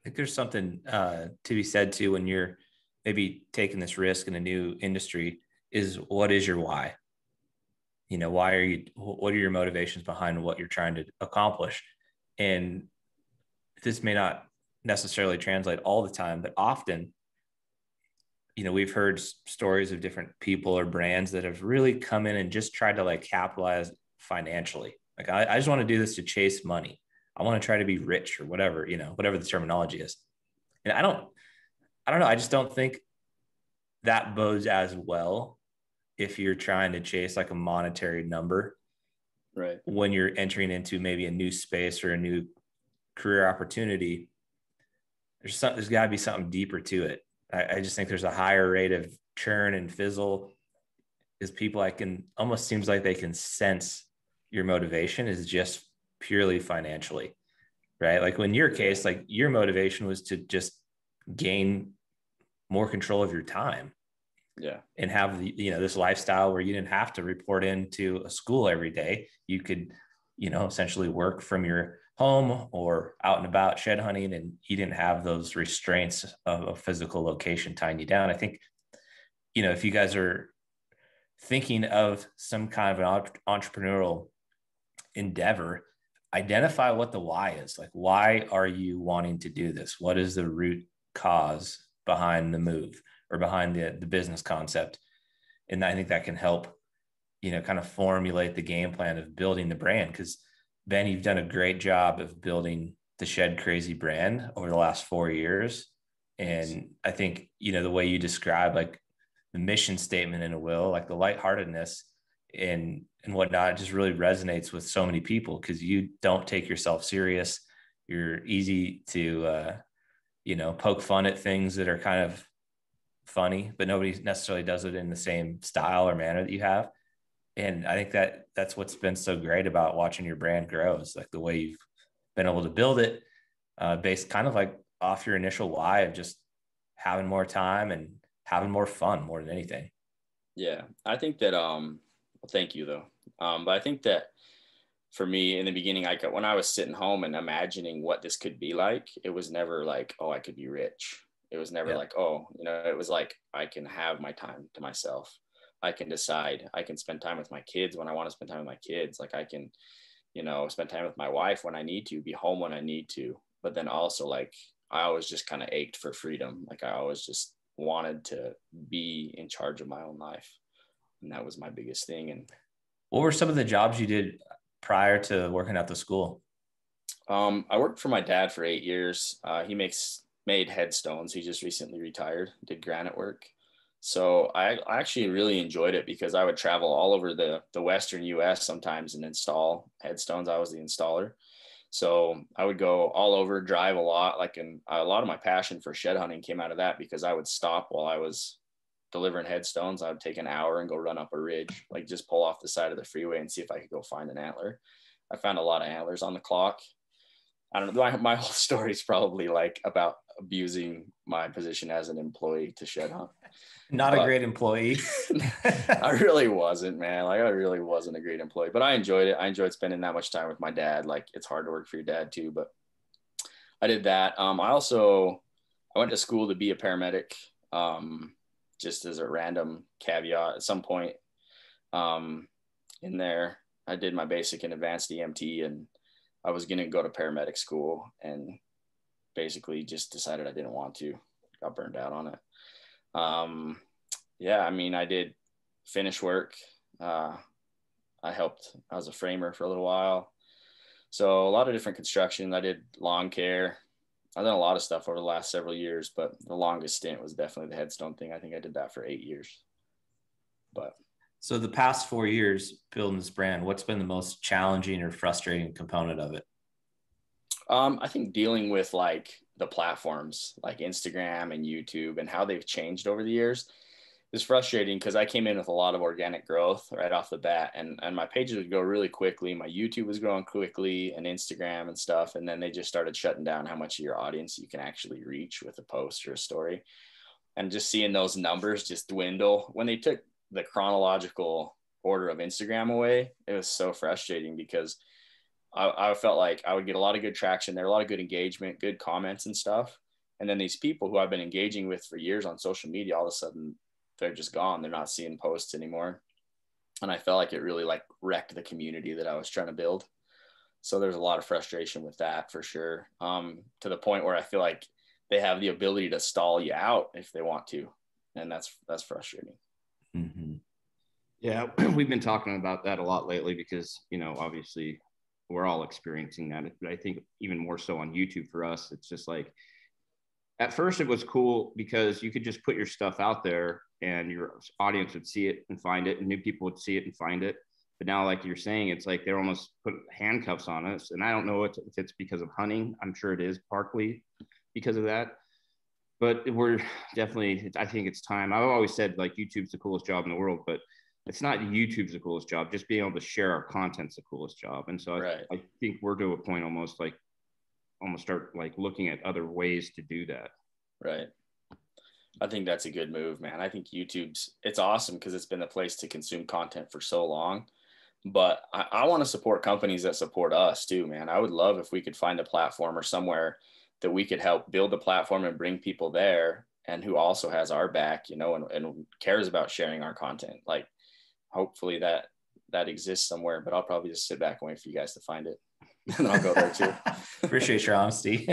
I think there's something to be said too, when you're maybe taking this risk in a new industry, is what is your why? What are your motivations behind what you're trying to accomplish? And this may not necessarily translate all the time, but often, we've heard stories of different people or brands that have really come in and just tried to like capitalize financially. Like, I just want to do this to chase money. I want to try to be rich or whatever, whatever the terminology is. And I don't know. I just don't think that bodes as well if you're trying to chase like a monetary number, right? When you're entering into maybe a new space or a new career opportunity, there's got to be something deeper to it. I just think there's a higher rate of churn and fizzle, is people almost seems like they can sense your motivation is just purely financially, right? Like in your case, like your motivation was to just gain more control of your time. Yeah. And have this lifestyle where you didn't have to report into a school every day. You could, essentially work from your home or out and about shed hunting, and you didn't have those restraints of a physical location tying you down. I think, if you guys are thinking of some kind of an entrepreneurial endeavor, identify what the why is. Like, why are you wanting to do this? What is the root cause behind the move or behind the business concept? And I think that can help, kind of formulate the game plan of building the brand. Because Ben, you've done a great job of building the Shedcrazy brand over the last 4 years. And I think, the way you describe like the mission statement in a will, like the lightheartedness and whatnot, it just really resonates with so many people, because you don't take yourself serious. You're easy to, poke fun at things that are kind of funny, but nobody necessarily does it in the same style or manner that you have. And I think that's what's been so great about watching your brand grow, is like the way you've been able to build it based kind of like off your initial why of just having more time and having more fun more than anything. Yeah. I think that, well, thank you though. But I think that for me in the beginning, when I was sitting home and imagining what this could be like, it was never like, oh, I could be rich. It was never like, oh, it was like, I can have my time to myself. I can decide. I can spend time with my kids when I want to spend time with my kids. Like I can, spend time with my wife when I need to, be home when I need to. But then also like, I always just kind of ached for freedom. Like I always just wanted to be in charge of my own life. And that was my biggest thing. And what were some of the jobs you did prior to working at the school? I worked for my dad for 8 years. He made headstones. He just recently retired, did granite work. So I actually really enjoyed it, because I would travel all over the Western US sometimes and install headstones. I was the installer. So I would go all over, drive a lot. And a lot of my passion for shed hunting came out of that, because I would stop while I was delivering headstones. I would take an hour and go run up a ridge, like just pull off the side of the freeway and see if I could go find an antler. I found a lot of antlers on the clock. I don't know. My whole story is probably like about abusing my position as an employee to shed hunt. Not a great employee. I really wasn't, man. Like I really wasn't a great employee, but I enjoyed it. I enjoyed spending that much time with my dad. Like it's hard to work for your dad too, but I did that. I went to school to be a paramedic. Just as a random caveat, at some point in there, I did my basic and advanced EMT, and I was going to go to paramedic school, and basically just decided I didn't want to. Got burned out on it. I did finish work. I was a framer for a little while. So a lot of different construction. I did lawn care. I've done a lot of stuff over the last several years, but the longest stint was definitely the headstone thing. I think I did that for 8 years. But so the past 4 years building this brand, what's been the most challenging or frustrating component of it? I think dealing with like the platforms like Instagram and YouTube and how they've changed over the years is frustrating, because I came in with a lot of organic growth right off the bat, and my pages would go really quickly. My YouTube was growing quickly, and Instagram and stuff. And then they just started shutting down how much of your audience you can actually reach with a post or a story. And just seeing those numbers just dwindle when they took the chronological order of Instagram away, it was so frustrating, because I felt like I would get a lot of good traction there, a lot of good engagement, good comments and stuff. And then these people who I've been engaging with for years on social media, all of a sudden they're just gone. They're not seeing posts anymore. And I felt like it really like wrecked the community that I was trying to build. So there's a lot of frustration with that for sure. To the point where I feel like they have the ability to stall you out if they want to. And that's frustrating. Mm-hmm. Yeah. We've been talking about that a lot lately because, you know, obviously we're all experiencing that. But I think even more so on YouTube for us, it's just like, at first it was cool because you could just put your stuff out there and your audience would see it and find it, and new people would see it and find it. But now, like you're saying, it's like they're almost put handcuffs on us. And I don't know if it's because of hunting. I'm sure it is partly because of that. But we're definitely, I think it's time. I've always said like YouTube's the coolest job in the world, but it's not YouTube's the coolest job. Just being able to share our content's the coolest job. And so Right. I think we're to a point almost start like looking at other ways to do that. Right. I think that's a good move, man. I think it's awesome because it's been a place to consume content for so long. But I want to support companies that support us too, man. I would love if we could find a platform or somewhere that we could help build a platform and bring people there, and who also has our back, you know, and cares about sharing our content. Like, hopefully that exists somewhere, but I'll probably just sit back and wait for you guys to find it. And I'll go there too. Appreciate your honesty.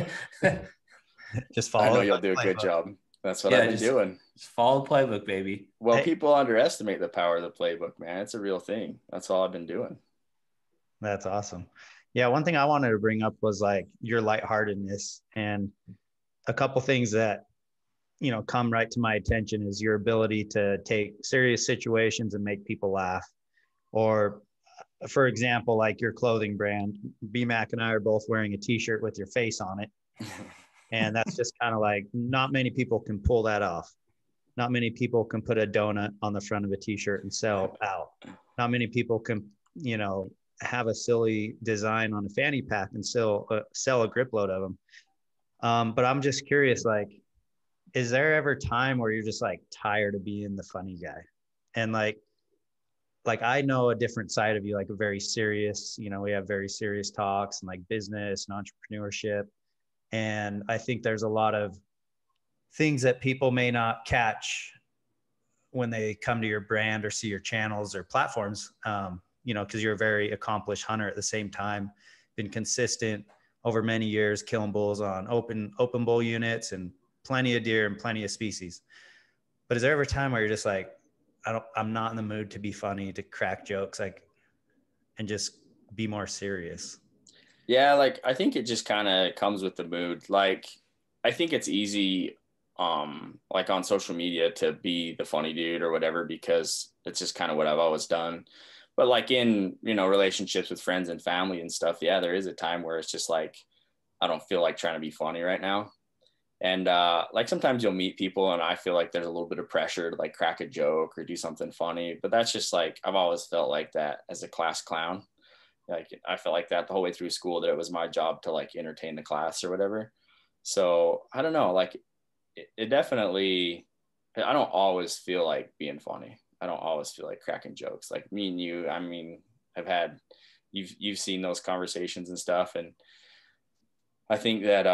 Just follow. I know you'll do a good job. That's what I've been doing. Just follow the playbook, baby. Well, people underestimate the power of the playbook, man. It's a real thing. That's all I've been doing. That's awesome. Yeah. One thing I wanted to bring up was like your lightheartedness, and a couple things that, you know, come right to my attention is your ability to take serious situations and make people laugh. Or for example, like your clothing brand, Bmack and I are both wearing a t-shirt with your face on it. And that's just kind of like, not many people can pull that off. Not many people can put a donut on the front of a t-shirt and sell out. Not many people can, you know, have a silly design on a fanny pack and sell a grip load of them. But I'm just curious, like, is there ever time where you're just like tired of being the funny guy? And like I know a different side of you, like a very serious, you know, we have very serious talks and like business and entrepreneurship. And I think there's a lot of things that people may not catch when they come to your brand or see your channels or platforms, you know, because you're a very accomplished hunter at the same time, been consistent over many years, killing bulls on open bull units and plenty of deer and plenty of species. But is there ever a time where you're just like, I'm not in the mood to be funny, to crack jokes, like, and just be more serious? Yeah, like I think it just kind of comes with the mood. Like I think it's easy like on social media to be the funny dude or whatever, because it's just kind of what I've always done. But like in, you know, relationships with friends and family and stuff, yeah, there is a time where it's just like, I don't feel like trying to be funny right now. And like sometimes you'll meet people and I feel like there's a little bit of pressure to like crack a joke or do something funny, but that's just like, I've always felt like that as a class clown. Like I felt like that the whole way through school, that it was my job to like entertain the class or whatever. So I don't know, like it definitely, I don't always feel like being funny. I don't always feel like cracking jokes. Like me and you, I mean, you've seen those conversations and stuff. And I think that,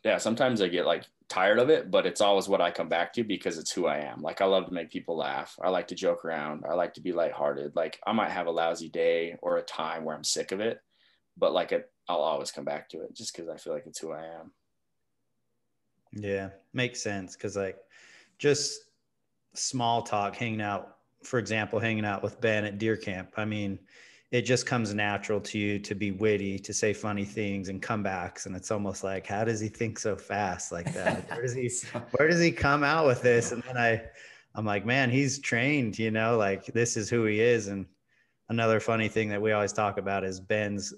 yeah, sometimes I get like tired of it, but it's always what I come back to because it's who I am. Like I love to make people laugh. I like to joke around. I like to be lighthearted. Like I might have a lousy day or a time where I'm sick of it, but like I'll always come back to it just because I feel like it's who I am. Yeah, makes sense. Cause like just small talk, hanging out, for example, hanging out with Ben at deer camp. I mean, it just comes natural to you to be witty, to say funny things and comebacks. And it's almost like, how does he think so fast like that? Where does he come out with this? And then I'm like, man, he's trained, you know, like this is who he is. And another funny thing that we always talk about is Ben's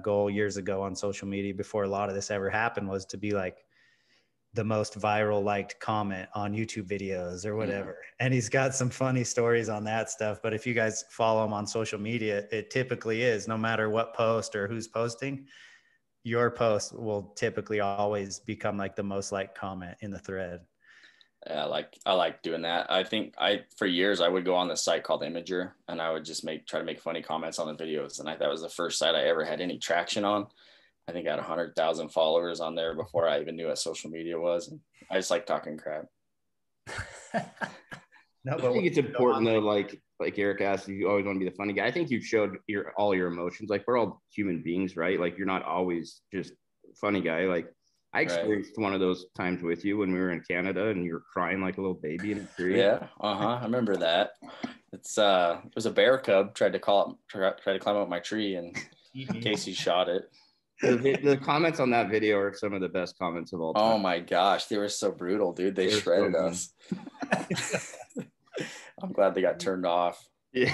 goal years ago on social media before a lot of this ever happened was to be like the most viral liked comment on YouTube videos or whatever. And he's got some funny stories on that stuff. But if you guys follow him on social media, it typically is, no matter what post or who's posting, your post will typically always become like the most liked comment in the thread. Yeah, I like doing that. I think for years I would go on this site called Imager and I would just try to make funny comments on the videos. And that was the first site I ever had any traction on. I think I had 100,000 followers on there before I even knew what social media was. And I just like talking crap. No, I but think it's important though, like Eric asked, you always want to be the funny guy. I think you've showed all your emotions. Like we're all human beings, right? Like you're not always just funny guy. Like I experienced one of those times with you when we were in Canada and you were crying like a little baby in a tree. Yeah. I remember that. It was a bear cub tried to climb up my tree, and Casey shot it. The comments on that video are some of the best comments of all time. Oh my gosh, they were so brutal, dude. They shredded us. I'm glad they got turned off. Yeah.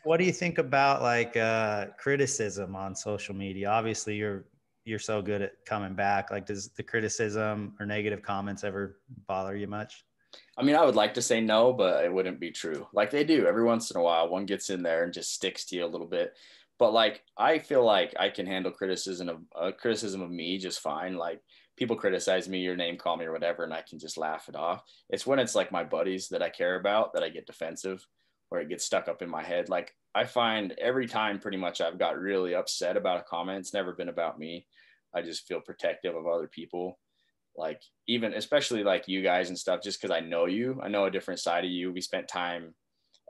What do you think about like criticism on social media? Obviously, you're so good at coming back. Like, does the criticism or negative comments ever bother you much? I mean, I would like to say no, but it wouldn't be true. Like they do every once in a while. One gets in there and just sticks to you a little bit. But like, I feel like I can handle criticism of me just fine. Like people criticize me, your name call me or whatever, and I can just laugh it off. It's when it's like my buddies that I care about that I get defensive, or it gets stuck up in my head. Like I find every time pretty much I've got really upset about a comment, it's never been about me. I just feel protective of other people. Like even, especially like you guys and stuff, just because I know you, I know a different side of you. We spent time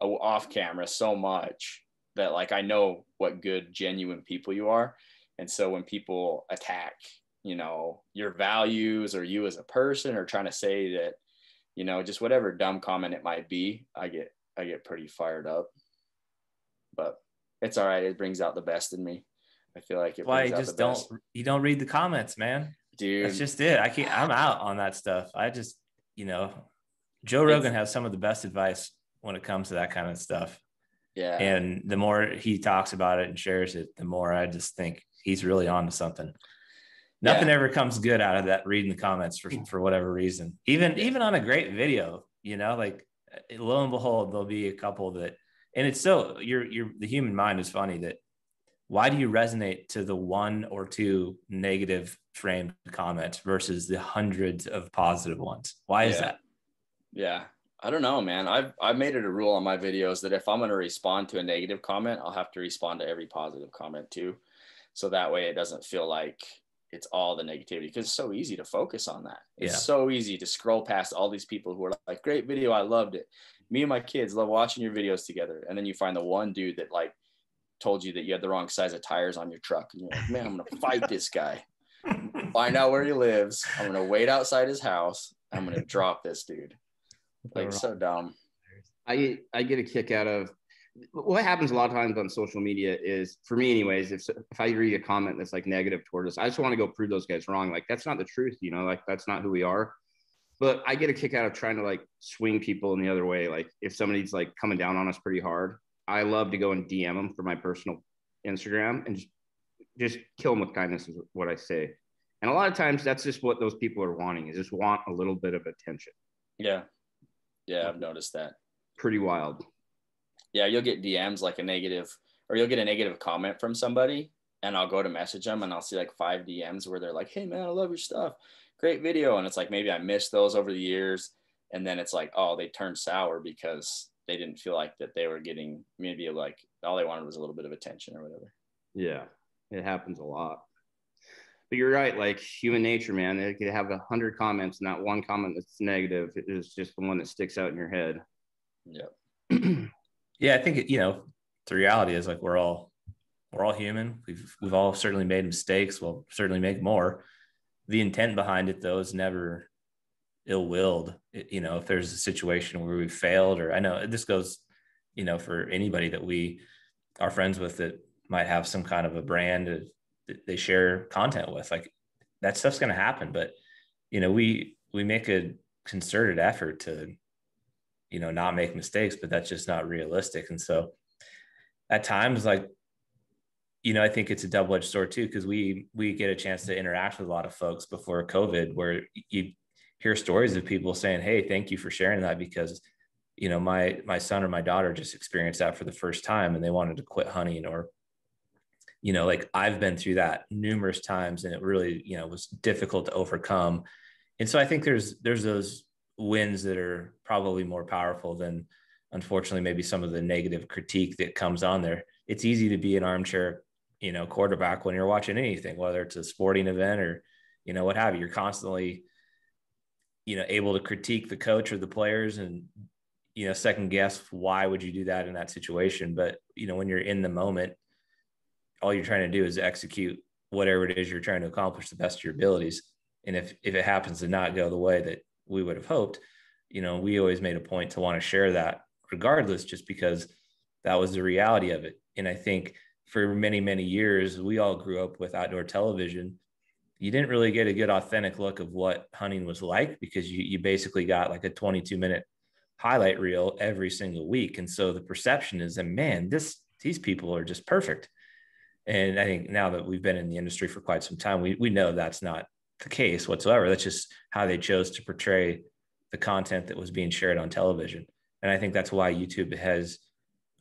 off camera so much that like, I know what good, genuine people you are. And so when people attack, you know, your values or you as a person, or trying to say that, you know, just whatever dumb comment it might be, I get pretty fired up, but it's all right. It brings out the best in me. I feel like you don't read the comments, man. Dude, that's just it. I'm out on that stuff. I just, you know, Joe Rogan has some of the best advice when it comes to that kind of stuff. Yeah. And the more he talks about it and shares it, the more I just think he's really on to something. Nothing ever comes good out of that, reading the comments for whatever reason. Even on a great video, you know, like lo and behold, there'll be a couple that, and it's so the human mind is funny that why do you resonate to the one or two negative framed comments versus the hundreds of positive ones? Why is that? Yeah. I don't know, man. I've made it a rule on my videos that if I'm going to respond to a negative comment, I'll have to respond to every positive comment too. So that way it doesn't feel like it's all the negativity, because it's so easy to focus on that. It's so easy to scroll past all these people who are like, great video, I loved it. Me and my kids love watching your videos together. And then you find the one dude that like told you that you had the wrong size of tires on your truck. And you're like, man, I'm going to fight this guy. Find out where he lives. I'm going to wait outside his house. I'm going to drop this dude. Like, so dumb. I get a kick out of what happens a lot of times on social media is, for me anyways, if I read a comment that's like negative toward us, I just want to go prove those guys wrong. Like, that's not the truth, you know, like that's not who we are. But I get a kick out of trying to like swing people in the other way. Like if somebody's like coming down on us pretty hard, I love to go and DM them for my personal Instagram and just kill them with kindness is what I say. And a lot of times that's just what those people are wanting, is just want a little bit of attention. Yeah. Yeah, I've noticed that. Pretty wild. Yeah, you'll get DMs like a negative, or you'll get a negative comment from somebody, and I'll go to message them and I'll see like 5 DMs where they're like, hey man, I love your stuff. Great video. And it's like, maybe I missed those over the years. And then it's like, oh, they turned sour because they didn't feel like that they were getting, maybe like all they wanted was a little bit of attention or whatever. Yeah, it happens a lot. But you're right, like human nature, man. They could have 100 comments, and that one comment that's negative is just the one that sticks out in your head. Yeah. Yeah, I think the reality is like we're all human. We've all certainly made mistakes. We'll certainly make more. The intent behind it, though, is never ill-willed. If there's a situation where we failed, or I know this goes, for anybody that we are friends with that might have some kind of a brand that they share content with, like that stuff's going to happen. But, we make a concerted effort to, not make mistakes, but that's just not realistic. And so at times, like, I think it's a double-edged sword too, because we get a chance to interact with a lot of folks before COVID, where you hear stories of people saying, hey, thank you for sharing that, because, my son or my daughter just experienced that for the first time and they wanted to quit hunting, or, like I've been through that numerous times and it really, was difficult to overcome. And so I think there's those wins that are probably more powerful than, unfortunately, maybe some of the negative critique that comes on there. It's easy to be an armchair, quarterback when you're watching anything, whether it's a sporting event or, what have you. You're constantly, able to critique the coach or the players and, second guess why would you do that in that situation. But, when you're in the moment, all you're trying to do is execute whatever it is you're trying to accomplish the best of your abilities. And if it happens to not go the way that we would have hoped, we always made a point to want to share that regardless, just because that was the reality of it. And I think for many, many years, we all grew up with outdoor television. You didn't really get a good authentic look of what hunting was like, because you basically got like a 22-minute highlight reel every single week. And so the perception is that, man, these people are just perfect. And I think now that we've been in the industry for quite some time, we know that's not the case whatsoever. That's just how they chose to portray the content that was being shared on television. And I think that's why YouTube has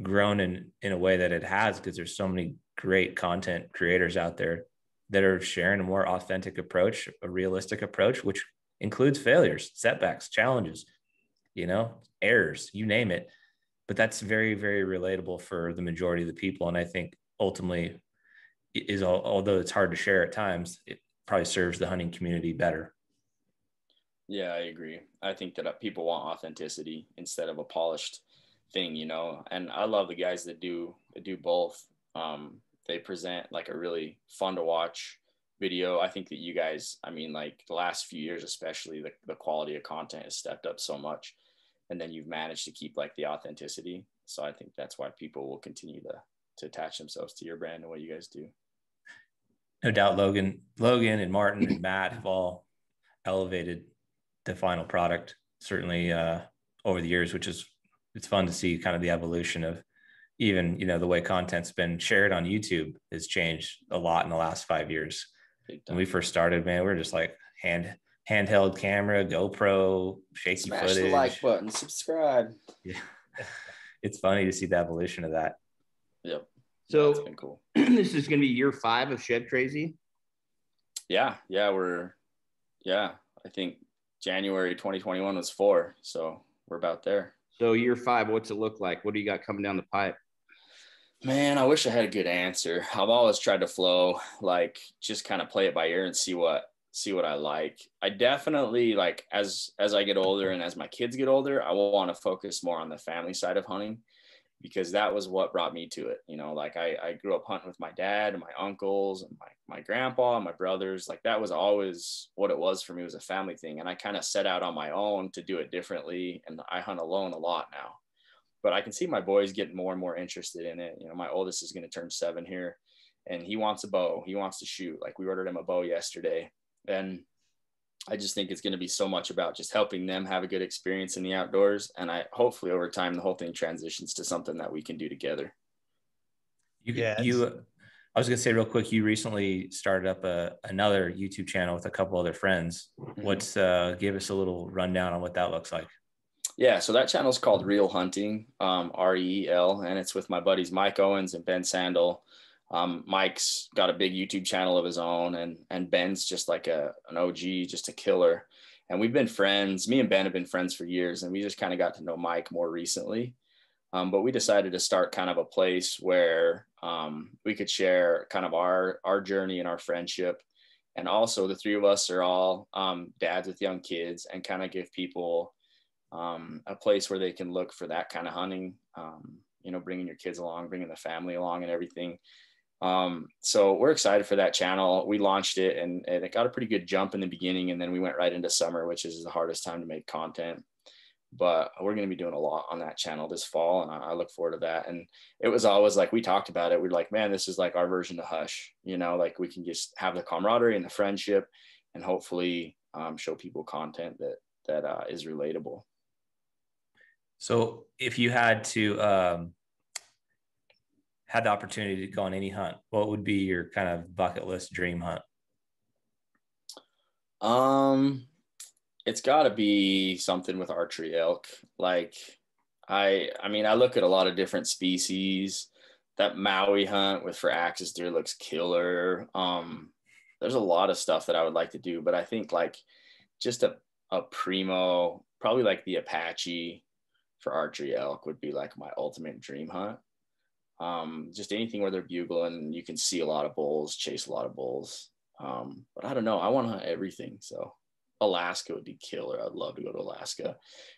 grown in a way that it has, because there's so many great content creators out there that are sharing a more authentic approach, a realistic approach, which includes failures, setbacks, challenges, errors, you name it. But that's very, very relatable for the majority of the people. And I think ultimately is, although it's hard to share at times, it probably serves the hunting community better. Yeah, I agree. I think that people want authenticity instead of a polished thing, and I love the guys that do both. They present like a really fun to watch video. I think that you guys, like the last few years, especially the quality of content has stepped up so much, and then you've managed to keep like the authenticity. So I think that's why people will continue to attach themselves to your brand and what you guys do. No doubt Logan and Martin and Matt have all elevated the final product, certainly over the years, it's fun to see kind of the evolution of even, the way content's been shared on YouTube has changed a lot in the last 5 years. When we first started, man, we were just like handheld camera, GoPro, shaky Smash footage. the like button, subscribe. Yeah. It's funny to see the evolution of that. Yep. So that's been cool. This is going to be year 5 of Shedcrazy. Yeah. I think January 2021 was 4. So we're about there. So year 5, what's it look like? What do you got coming down the pipe? Man, I wish I had a good answer. I've always tried to flow, like just kind of play it by ear and see what I like. I definitely like as I get older and as my kids get older, I will want to focus more on the family side of hunting, because that was what brought me to it. Like I grew up hunting with my dad and my uncles and my grandpa and my brothers. Like that was always what it was for me, was a family thing. And I kind of set out on my own to do it differently. And I hunt alone a lot now, but I can see my boys getting more and more interested in it. My oldest is going to turn 7 here, and he wants a bow. He wants to shoot. Like we ordered him a bow yesterday. And I just think it's going to be so much about just helping them have a good experience in the outdoors. And hopefully over time, the whole thing transitions to something that we can do together. I was going to say real quick, you recently started up another YouTube channel with a couple other friends. Mm-hmm. Give us a little rundown on what that looks like. Yeah. So that channel is called Real Hunting, REL, and it's with my buddies, Mike Owens and Ben Sandel. Mike's got a big YouTube channel of his own, and Ben's just like an OG, just a killer. And we've been friends. Me and Ben have been friends for years, and we just kind of got to know Mike more recently. But we decided to start kind of a place where we could share kind of our journey and our friendship. And also the 3 of us are all dads with young kids, and kind of give people a place where they can look for that kind of hunting, bringing your kids along, bringing the family along and everything. So we're excited for that channel. We launched it and it got a pretty good jump in the beginning, and then we went right into summer, which is the hardest time to make content. But we're going to be doing a lot on that channel this fall, and I look forward to that. And it was always like, we talked about it. We're like, man, this is like our version of Hush, like we can just have the camaraderie and the friendship, and hopefully show people content that is relatable. So if you had to had the opportunity to go on any hunt, what would be your kind of bucket list dream hunt? It's got to be something with archery elk. Like I look at a lot of different species. That Maui hunt for axis deer looks killer. There's a lot of stuff that I would like to do, but I think like just a primo, probably like the Apache for archery elk would be like my ultimate dream hunt. Just anything where they're bugling, you can see a lot of bulls, chase a lot of bulls. But I don't know, I want to hunt everything. So Alaska would be killer. I'd love to go to Alaska.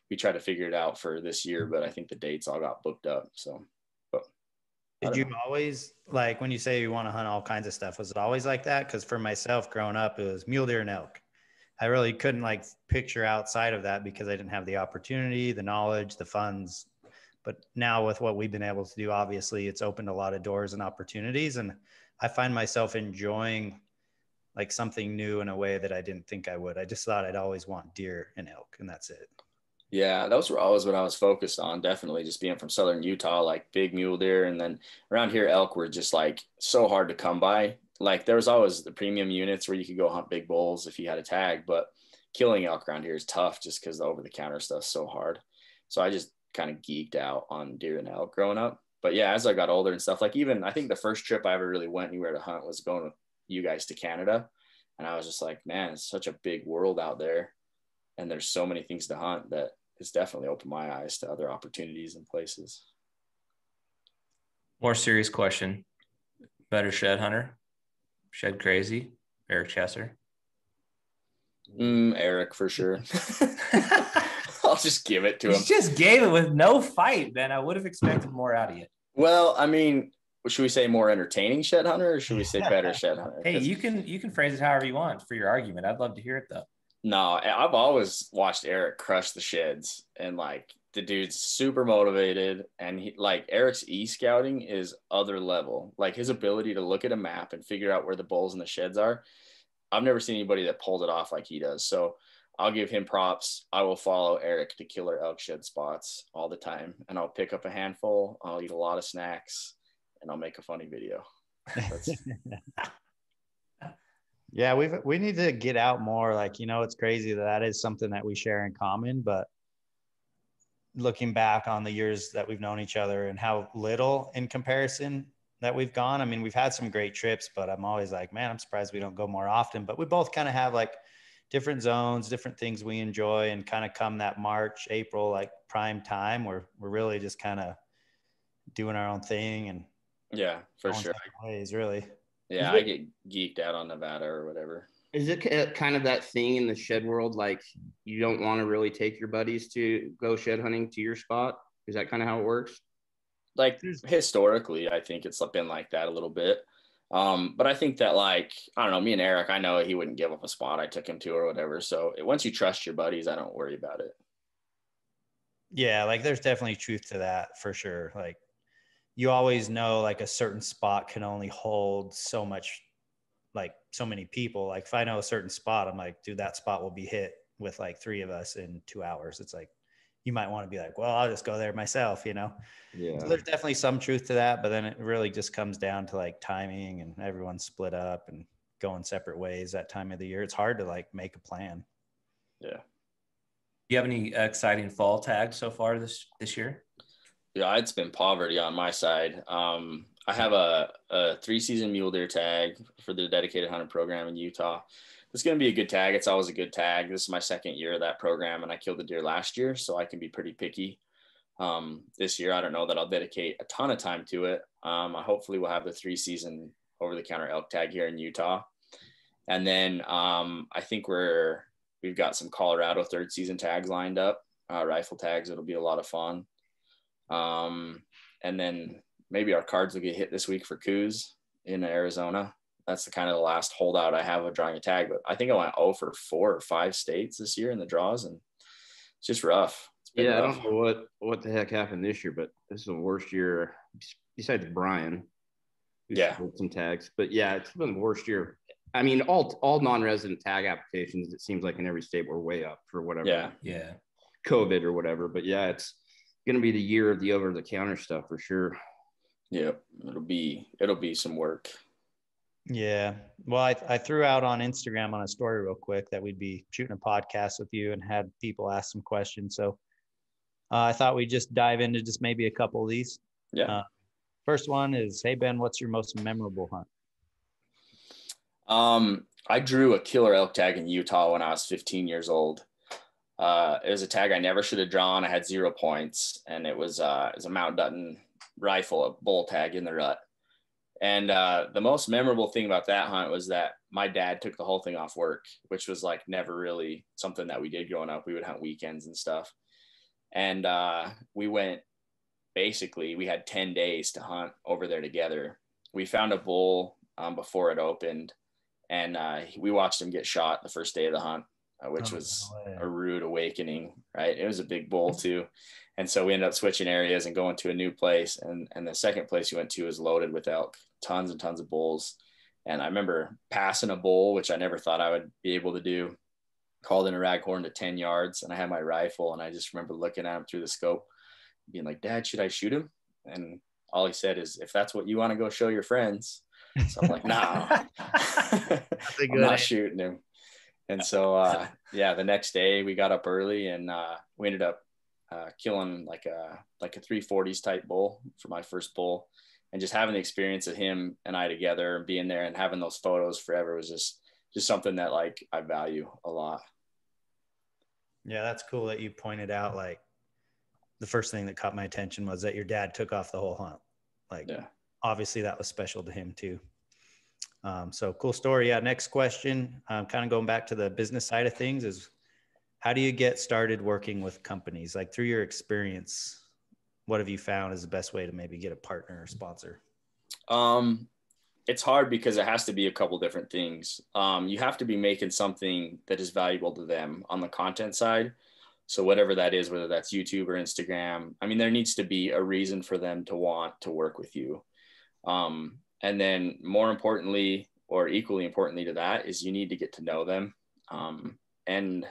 We tried to figure it out for this year, but I think the dates all got booked up. So, but did you always, like, when you say you want to hunt all kinds of stuff, was it always like that? Because for myself growing up, it was mule deer and elk. I really couldn't like picture outside of that because I didn't have the opportunity, the knowledge, the funds. But now with what we've been able to do, obviously it's opened a lot of doors and opportunities. And I find myself enjoying like something new in a way that I didn't think I would. I just thought I'd always want deer and elk, and that's it. Yeah, those were always what I was focused on. Definitely just being from southern Utah, like big mule deer. And then around here, elk were just like so hard to come by. Like there was always the premium units where you could go hunt big bulls if you had a tag, but killing elk around here is tough just because the over-the-counter stuff's so hard. So I just kind of geeked out on deer and elk growing up. But yeah, as I got older and stuff, like even I think the first trip I ever really went anywhere to hunt was going with you guys to Canada. And I was just like, man, it's such a big world out there. And there's so many things to hunt that it's definitely opened my eyes to other opportunities and places. More serious question. Better shed hunter? Shedcrazy? Eric Chesser? Eric for sure. I'll just give it to him. You just gave it with no fight, man. I would have expected more out of you. Well, I mean, should we say more entertaining shed hunter or should we say better shed hunter? Hey, you can phrase it however you want for your argument. I'd love to hear it though. No, I've always watched Eric crush the sheds, and like the dude's super motivated, and he like Eric's e-scouting is other level. Like his ability to look at a map and figure out where the bulls and the sheds are. I've never seen anybody that pulls it off like he does. So I'll give him props. I will follow Eric to killer elk shed spots all the time, and I'll pick up a handful. I'll eat a lot of snacks, and I'll make a funny video. Yeah, we need to get out more. Like, it's crazy that is something that we share in common, but looking back on the years that we've known each other and how little in comparison that we've gone. I mean, we've had some great trips, but I'm always like, man, I'm surprised we don't go more often. But we both kind of have like different zones, different things we enjoy, and kind of come that March, April, like prime time where we're really just kind of doing our own thing. And yeah, for sure. Ways, really. Yeah, I get geeked out on Nevada or whatever. Is it kind of that thing in the shed world, like you don't want to really take your buddies to go shed hunting to your spot? Is that kind of how it works? Like historically, I think it's been like that a little bit. But I think that like, I don't know, me and Eric, I know he wouldn't give up a spot I took him to or whatever. So once you trust your buddies, I don't worry about it. Yeah, like there's definitely truth to that for sure. Like you always know like a certain spot can only hold so much, like so many people. Like if I know a certain spot, I'm like, dude, that spot will be hit with like 3 of us in 2 hours. It's like, you might want to be like, well, I'll just go there myself, Yeah. So there's definitely some truth to that, but then it really just comes down to like timing, and everyone's split up and going separate ways that time of the year. It's hard to like make a plan. Yeah. You have any exciting fall tags so far this year? Yeah, it's been poverty on my side. I have a 3-season mule deer tag for the dedicated hunter program in Utah. It's going to be a good tag. It's always a good tag. This is my second year of that program, and I killed a deer last year, so I can be pretty picky. This year, I don't know that I'll dedicate a ton of time to it. I hopefully will have the 3-season over-the-counter elk tag here in Utah. And then I think we've got some Colorado 3rd season tags lined up, rifle tags. It'll be a lot of fun. And then maybe our cards will get hit this week for Coos in Arizona. That's the kind of the last holdout I have of drawing a tag, but I think I went 0 for 4 or 5 states this year in the draws, and it's just rough. Yeah, rough. I don't know what the heck happened this year, but this is the worst year besides Brian. Yeah, some tags, but yeah, it's been the worst year. I mean, all non-resident tag applications, it seems like in every state we're way up for whatever. Yeah, COVID or whatever. But yeah, it's going to be the year of the over-the-counter stuff for sure. Yeah, it'll be some work. Yeah. Well, I threw out on Instagram on a story real quick that we'd be shooting a podcast with you and had people ask some questions. So I thought we'd just dive into just maybe a couple of these. Yeah. First one is, hey, Ben, what's your most memorable hunt? I drew a killer elk tag in Utah when I was 15 years old. It was a tag I never should have drawn. I had 0 points, and it was a Mount Dutton rifle, a bull tag in the rut. And the most memorable thing about that hunt was that my dad took the whole thing off work, which was like never really something that we did growing up. We would hunt weekends and stuff. And we went, basically, we had 10 days to hunt over there together. We found a bull before it opened, and we watched him get shot the first day of the hunt, which was a rude awakening, right? It was a big bull too. And so we ended up switching areas and going to a new place. And the second place we went to was loaded with elk, tons and tons of bulls. And I remember passing a bull, which I never thought I would be able to do, called in a raghorn to 10 yards. And I had my rifle, and I just remember looking at him through the scope, being like, Dad, should I shoot him? And all he said is, if that's what you want to go show your friends. So I'm like, nah, I'm not shooting him. And so, the next day we got up early, and we ended up killing like a 340s type bull for my first bull. And just having the experience of him and I together and being there and having those photos forever was just something that like I value a lot. Yeah, that's cool that you pointed out, like, the first thing that caught my attention was that your dad took off the whole hunt. Like, obviously that was special to him too. So cool story. Yeah. Next question, kind of going back to the business side of things, is how do you get started working with companies? Like, through your experience, what have you found is the best way to maybe get a partner or sponsor? It's hard because it has to be a couple different things. You have to be making something that is valuable to them on the content side. So whatever that is, whether that's YouTube or Instagram, I mean, there needs to be a reason for them to want to work with you. And then more importantly, or equally importantly to that, is you need to get to know them. And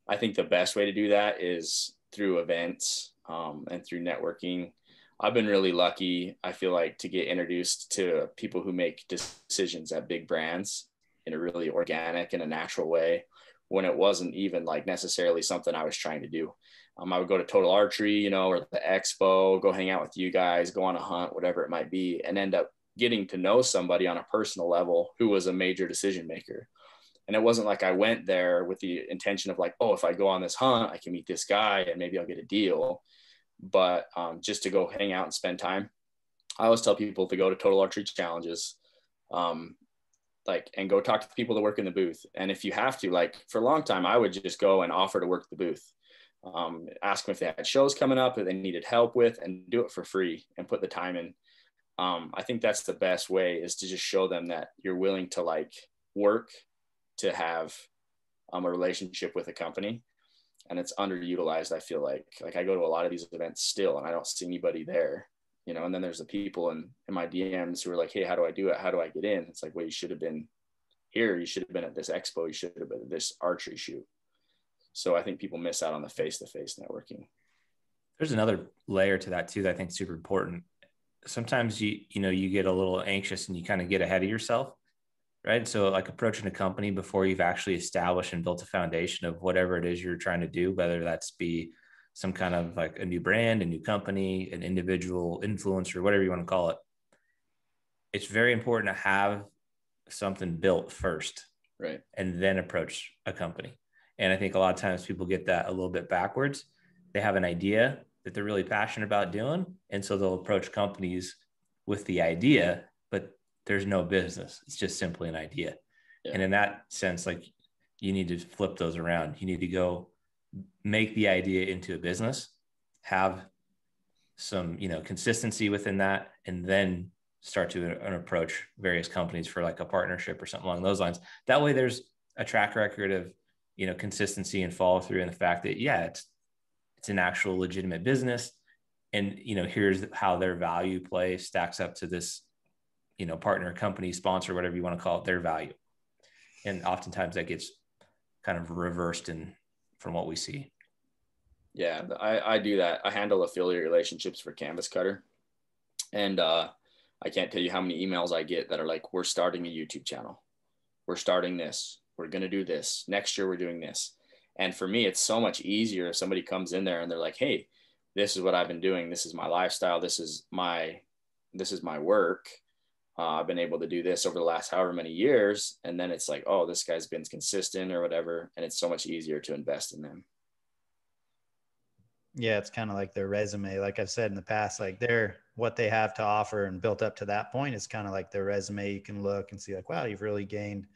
I think the best way to do that is through events and through networking. I've been really lucky, I feel like, to get introduced to people who make decisions at big brands in a really organic and a natural way, when it wasn't even like necessarily something I was trying to do. I would go to Total Archery, or the expo, go hang out with you guys, go on a hunt, whatever it might be, and end up getting to know somebody on a personal level who was a major decision maker. And it wasn't like I went there with the intention of like, oh, if I go on this hunt, I can meet this guy and maybe I'll get a deal. But just to go hang out and spend time. I always tell people to go to Total Archery Challenges, and go talk to people that work in the booth. And if you have to, like, for a long time, I would just go and offer to work the booth, ask them if they had shows coming up that they needed help with, and do it for free and put the time in. I think that's the best way, is to just show them that you're willing to like work to have a relationship with a company. And it's underutilized. I feel like I go to a lot of these events still, and I don't see anybody there, and then there's the people in my DMs who are like, hey, how do I do it? How do I get in? It's like, well, you should have been here. You should have been at this expo. You should have been at this archery shoot. So I think people miss out on the face-to-face networking. There's another layer to that too that I think is super important. Sometimes you get a little anxious and you kind of get ahead of yourself, right? So like approaching a company before you've actually established and built a foundation of whatever it is you're trying to do, whether that's be some kind of like a new brand, a new company, an individual influencer, whatever you want to call it. It's very important to have something built first, right? And then approach a company. And I think a lot of times people get that a little bit backwards. They have an idea that they're really passionate about doing, and so they'll approach companies with the idea, but there's no business. It's just simply an idea. Yeah. And in that sense, like, you need to flip those around. You need to go make the idea into a business, have some, consistency within that, and then start to approach various companies for like a partnership or something along those lines. That way there's a track record of, consistency and follow through, and the fact that, it's an actual legitimate business. And, here's how their value play stacks up to this, partner, company, sponsor, whatever you want to call it, their value. And oftentimes that gets kind of reversed from what we see. Yeah, I do that. I handle affiliate relationships for Canvas Cutter. And I can't tell you how many emails I get that are like, we're starting a YouTube channel. We're starting this. We're going to do this. Next year, we're doing this. And for me, it's so much easier if somebody comes in there and they're like, hey, this is what I've been doing. This is my lifestyle. This is my work. I've been able to do this over the last however many years. And then it's like, oh, this guy's been consistent or whatever. And it's so much easier to invest in them. Yeah, it's kind of like their resume. Like I've said in the past, like what they have to offer and built up to that point is kind of like their resume. You can look and see like, wow, you've really gained,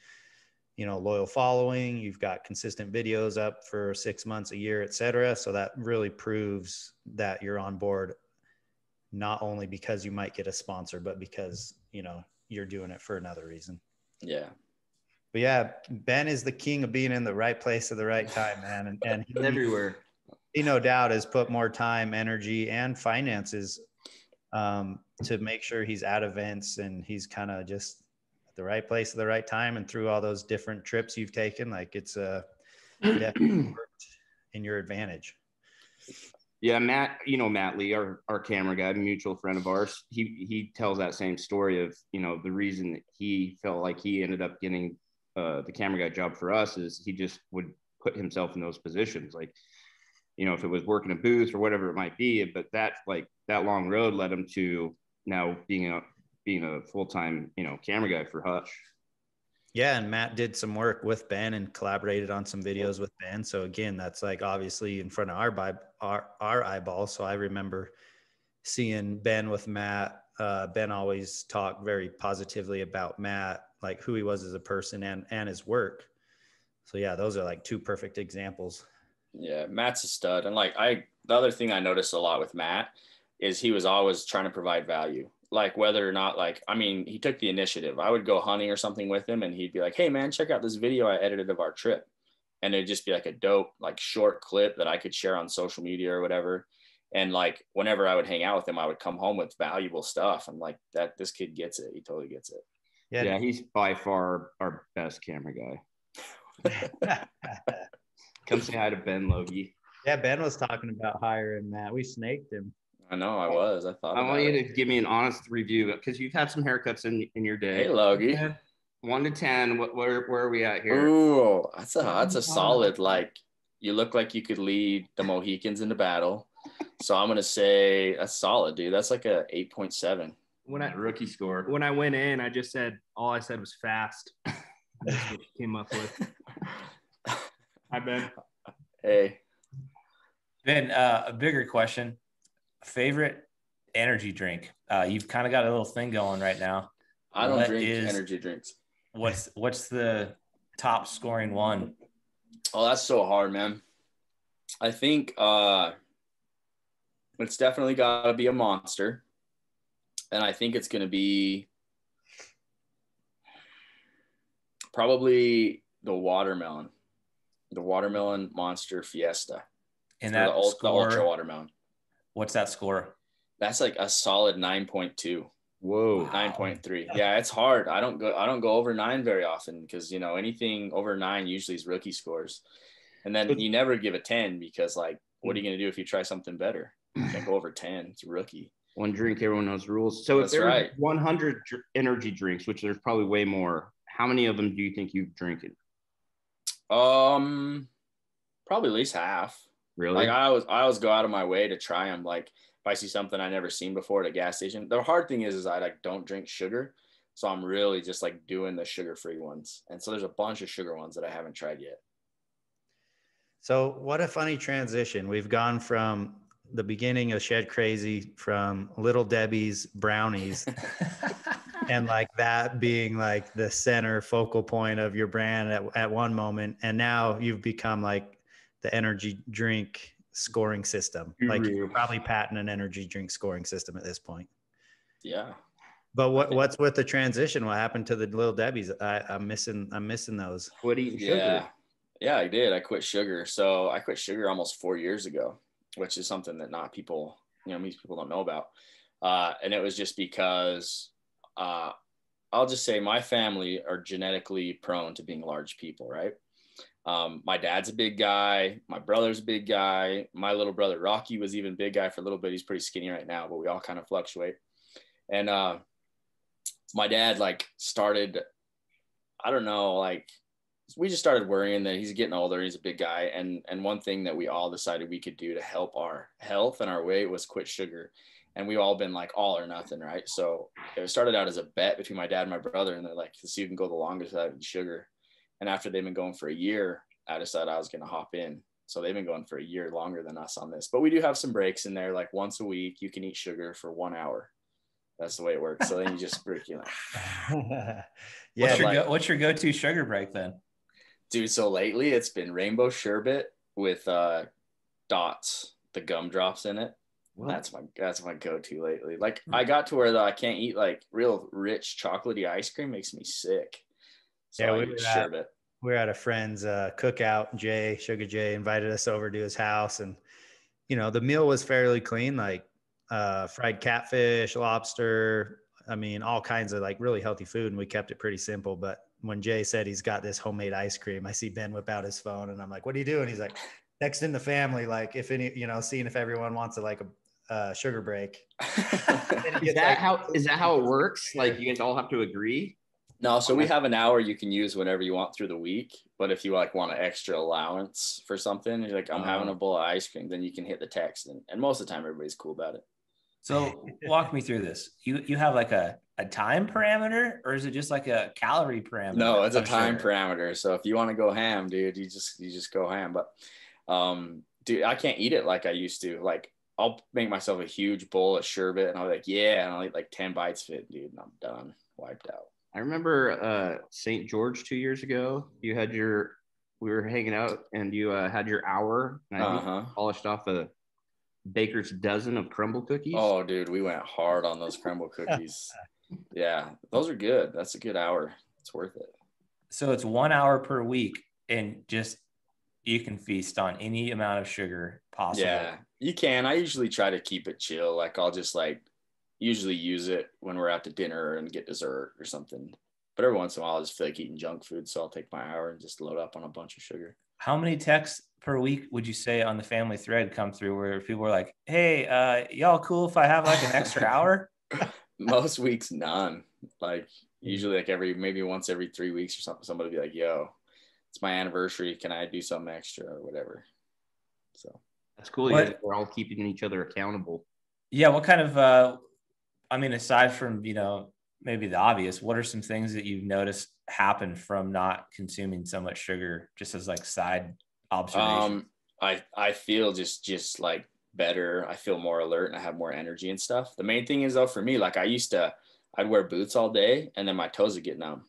loyal following. You've got consistent videos up for 6 months, a year, etc. So that really proves that you're on board, not only because you might get a sponsor, but because, you're doing it for another reason. Yeah. But yeah, Ben is the king of being in the right place at the right time, man. And he, everywhere. He no doubt has put more time, energy, and finances to make sure he's at events, and he's kind of just at the right place at the right time. And through all those different trips you've taken, like it's definitely worked in your advantage. Yeah, Matt, Matt Lee, our camera guy, a mutual friend of ours, he tells that same story of, the reason that he felt like he ended up getting the camera guy job for us is he just would put himself in those positions. Like, if it was working a booth or whatever it might be, but that long road led him to now being a full-time, camera guy for Hush. Yeah, and Matt did some work with Ben and collaborated on some videos with Ben. So again, that's like obviously in front of our eyeballs. So I remember seeing Ben with Matt. Ben always talked very positively about Matt, like who he was as a person and his work. So yeah, those are like two perfect examples. Yeah, Matt's a stud. And the other thing I noticed a lot with Matt is he was always trying to provide value. Like whether or not, he took the initiative. I would go hunting or something with him and he'd be like, hey man, check out this video I edited of our trip. And it'd just be like a dope, short clip that I could share on social media or whatever. And whenever I would hang out with him, I would come home with valuable stuff. I'm like, this kid gets it. He totally gets it. Yeah, he's by far our best camera guy. Come say hi to Ben Logie. Yeah, Ben was talking about hiring Matt. We snaked him. I know, I was. I want you to give me an honest review because you've had some haircuts in your day. Hey, Logie. 1 to 10, where are we at here? Ooh, that's a solid. You look like you could lead the Mohicans into battle. So I'm gonna say that's solid, dude. That's like a 8.7. Rookie score. When I went in, all I said was fast. That's what you came up with. Hi, Ben. Hey. Ben, a bigger question. Favorite energy drink? You've kind of got a little thing going right now. I don't drink energy drinks. What's the top scoring one? Oh, that's so hard, man. I think it's definitely got to be a Monster. And I think it's going to be probably the watermelon Monster Fiesta. And that the Ultra Watermelon. What's that score? That's like a solid 9.2. Whoa. 9.3. Yeah, it's hard. I don't go over 9 very often because, anything over 9 usually is rookie scores. And then you never give a 10 because what are you going to do if you try something better? You can't go over 10. It's rookie. One drink, everyone knows rules. So That's if there's right. 100 energy drinks, which there's probably way more, how many of them do you think you've drinking? Probably at least half. Really? I always go out of my way to try them. If I see something I never seen before at a gas station. The hard thing is I don't drink sugar, so I'm really just doing the sugar-free ones. And so there's a bunch of sugar ones that I haven't tried yet. So what a funny transition. We've gone from the beginning of Shedcrazy, from Little Debbie's brownies and that being the center focal point of your brand at one moment. And now you've become the energy drink scoring system. You're probably patenting an energy drink scoring system at this point. Yeah. But what's with the transition? What happened to the Little Debbie's? I'm missing those. Quit eating sugar. Yeah, I did. I quit sugar. So I quit sugar almost 4 years ago, which is something that most people don't know about. And it was just because I'll just say my family are genetically prone to being large people, right? My dad's a big guy. My brother's a big guy. My little brother, Rocky, was even a big guy for a little bit. He's pretty skinny right now, but we all kind of fluctuate. And my dad started, I don't know, we just started worrying that he's getting older. He's a big guy. And one thing that we all decided we could do to help our health and our weight was quit sugar. And we've all been all or nothing, right? So it started out as a bet between my dad and my brother. And they're to see who can go the longest without eating sugar. And after they've been going for a year, I decided I was going to hop in. So they've been going for a year longer than us on this, but we do have some breaks in there. Like once a week, you can eat sugar for 1 hour. That's the way it works. So then you just break, you know. Yeah. What's your go-to sugar break then? Dude, so lately it's been rainbow sherbet with dots, the gumdrops in it. What? That's my go-to lately. Like I got to where I can't eat like real rich chocolatey ice cream, makes me sick. So yeah, I eat sherbet. We were at a friend's cookout. Sugar Jay invited us over to his house, and you know the meal was fairly clean, like fried catfish, lobster. I mean, all kinds of like really healthy food, and we kept it pretty simple. But when Jay said he's got this homemade ice cream, I see Ben whip out his phone, and I'm like, "What are you doing?" He's like, texting the family, like if any, you know, seeing if everyone wants a sugar break. Is that how it works? Like you guys all have to agree? No, so we have an hour you can use whenever you want through the week. But if you like want an extra allowance for something, you're like, I'm having a bowl of ice cream, then you can hit the text. And most of the time, everybody's cool about it. So walk me through this. You have like a time parameter, or is it just like a calorie parameter? No, it's a time parameter. So if you want to go ham, dude, you just go ham. But dude, I can't eat it like I used to. Like I'll make myself a huge bowl of sherbet and I'll be like, yeah, and I'll eat like 10 bites of it, dude, and I'm done, wiped out. I remember St. George 2 years ago. We were hanging out and you had your hour, and I polished off a baker's dozen of crumble cookies. Oh, dude, we went hard on those crumble cookies. Yeah, those are good. That's a good hour. It's worth it. So it's 1 hour per week, and just you can feast on any amount of sugar possible. Yeah, you can. I usually try to keep it chill. Like I'll just like usually use it when we're out to dinner and get dessert or something. But every once in a while, I just feel like eating junk food. So I'll take my hour and just load up on a bunch of sugar. How many texts per week would you say on the family thread come through where people are like, hey, y'all cool if I have like an extra hour? Most weeks, none. Like usually like maybe once every 3 weeks or something, somebody will be like, yo, it's my anniversary. Can I do something extra or whatever? So that's cool. We're all keeping each other accountable. Yeah. What kind of, I mean, aside from, you know, maybe the obvious, what are some things that you've noticed happen from not consuming so much sugar, just as like side observation? I feel just like better. I feel more alert and I have more energy and stuff. The main thing is though, for me, like I'd wear boots all day and then my toes would get numb.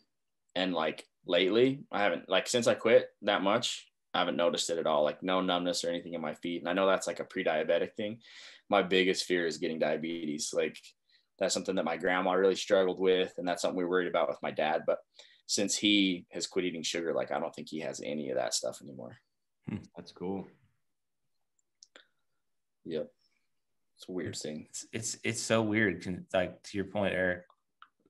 And like lately I haven't, like since I quit that much, I haven't noticed it at all. Like no numbness or anything in my feet. And I know that's like a pre-diabetic thing. My biggest fear is getting diabetes. Like that's something that my grandma really struggled with. And that's something we were worried about with my dad. But since he has quit eating sugar, like I don't think he has any of that stuff anymore. That's cool. Yep. It's a weird thing. It's so weird. Like to your point, Eric,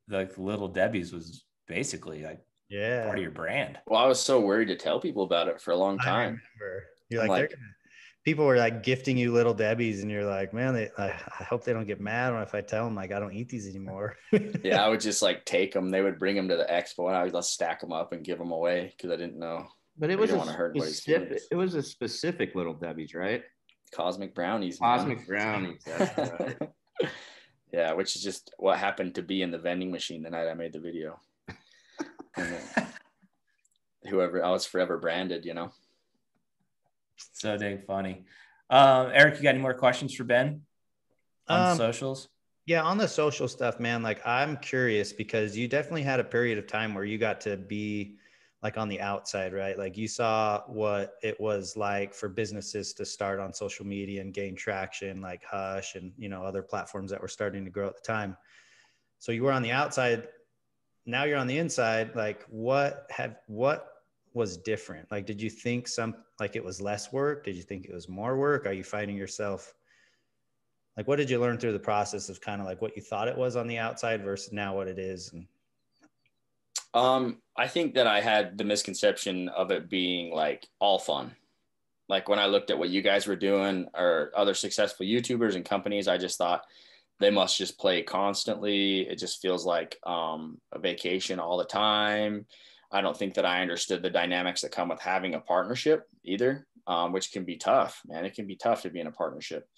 like Little Debbie's was basically like part of your brand. Well, I was so worried to tell people about it for a long time. I remember. You're like people were like gifting you Little Debbie's and you're like, man, I hope they don't get mad if I tell them like I don't eat these anymore. Yeah, I would just like take them. They would bring them to the expo and I would just stack them up and give them away because I didn't know. But it was a specific Little Debbie's, right? Cosmic brownies. Cosmic brownies. That's right. Yeah, which is just what happened to be in the vending machine the night I made the video. And whoever, I was forever branded, you know. So dang funny. Eric, you got any more questions for Ben on socials? Yeah, on the social stuff, man, like I'm curious because you definitely had a period of time where you got to be like on the outside, right? Like you saw what it was like for businesses to start on social media and gain traction, like Hush and, you know, other platforms that were starting to grow at the time. So you were on the outside. Now you're on the inside. Like what was different? Like, did you think it was less work? Did you think it was more work? Are you finding yourself like, what did you learn through the process of kind of like what you thought it was on the outside versus now what it is? I think that I had the misconception of it being like all fun. Like when I looked at what you guys were doing or other successful YouTubers and companies, I just thought they must just play constantly. It just feels like a vacation all the time. I don't think that I understood the dynamics that come with having a partnership either, which can be tough, man. It can be tough to be in a partnership.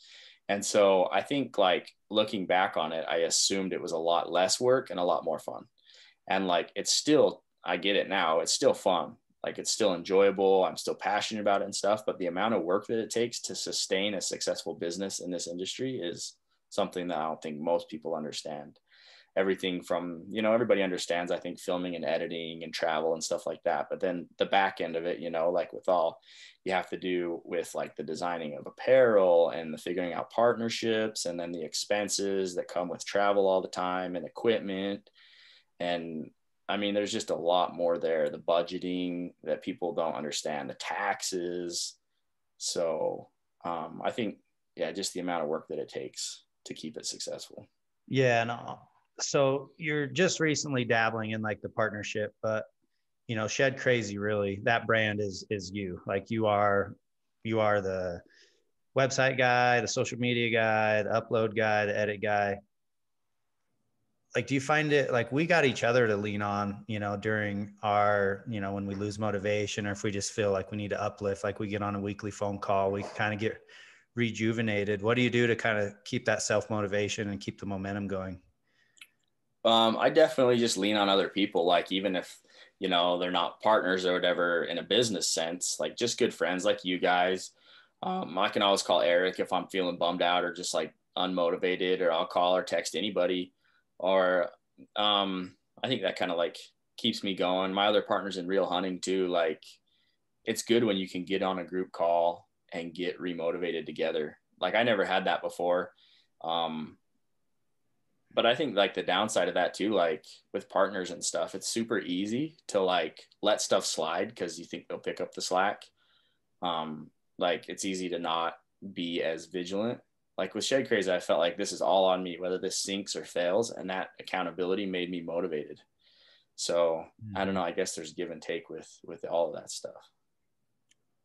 And so I think like looking back on it, I assumed it was a lot less work and a lot more fun. And like, it's still, I get it now. It's still fun. Like it's still enjoyable. I'm still passionate about it and stuff, but the amount of work that it takes to sustain a successful business in this industry is something that I don't think most people understand. Everything from, you know, everybody understands, I think, filming and editing and travel and stuff like that. But then the back end of it, you know, like with all you have to do with like the designing of apparel and the figuring out partnerships, and then the expenses that come with travel all the time and equipment. And I mean, there's just a lot more there. The budgeting that people don't understand, the taxes. So I think, yeah, just the amount of work that it takes to keep it successful. Yeah. And so you're just recently dabbling in like the partnership, but you know, Shedcrazy, really, that brand is you. Like you are the website guy, the social media guy, the upload guy, the edit guy. Like, do you find it like we got each other to lean on, you know, during our, you know, when we lose motivation, or if we just feel like we need to uplift, like we get on a weekly phone call, we kind of get rejuvenated. What do you do to kind of keep that self-motivation and keep the momentum going? I definitely just lean on other people. Like, even if, you know, they're not partners or whatever in a business sense, like just good friends like you guys. I can always call Eric if I'm feeling bummed out or just like unmotivated, or I'll call or text anybody. Or I think that kind of like keeps me going. My other partners in real hunting too, like it's good when you can get on a group call and get remotivated together. Like I never had that before. But I think like the downside of that too, like with partners and stuff, it's super easy to like let stuff slide because you think they'll pick up the slack. Like it's easy to not be as vigilant. Like with Shedcrazy, I felt like this is all on me, whether this sinks or fails, and that accountability made me motivated. So I don't know, I guess there's give and take with all of that stuff.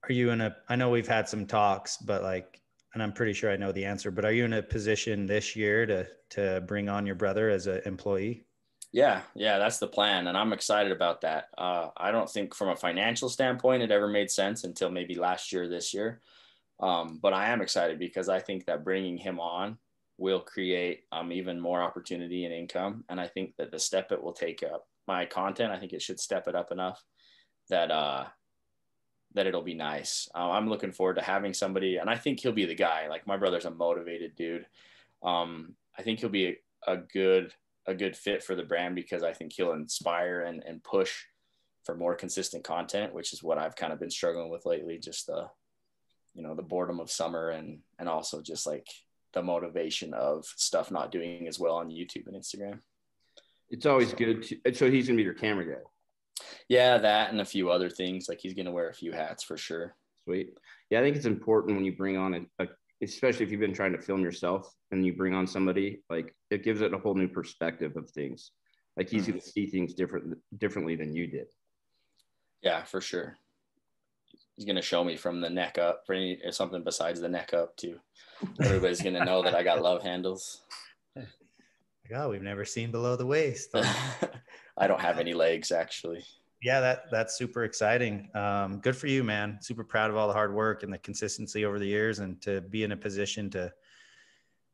Are you in a, I know we've had some talks, but like, and I'm pretty sure I know the answer, but are you in a position this year to bring on your brother as an employee? Yeah, that's the plan, and I'm excited about that. I don't think from a financial standpoint it ever made sense until maybe last year, this year. But I am excited because I think that bringing him on will create even more opportunity and income. And I think that the step it will take up my content, I think it should step it up enough that that it'll be nice. I'm looking forward to having somebody, and I think he'll be the guy. Like my brother's a motivated dude. I think he'll be a good fit for the brand because I think he'll inspire and push for more consistent content, which is what I've kind of been struggling with lately. Just you know, the boredom of summer and also just like the motivation of stuff not doing as well on YouTube and Instagram. It's always good so he's gonna be your camera guy. Yeah, that and a few other things. Like he's gonna wear a few hats for sure. Sweet. Yeah, I think it's important when you bring on especially if you've been trying to film yourself and you bring on somebody, like it gives it a whole new perspective of things. Like he's gonna see things differently than you did. Yeah, for sure. He's going to show me from the neck up or something besides the neck up too. Everybody's going to know that I got love handles. God, we've never seen below the waist. I don't have any legs actually. Yeah, that's super exciting. Good for you, man. Super proud of all the hard work and the consistency over the years, and to be in a position to,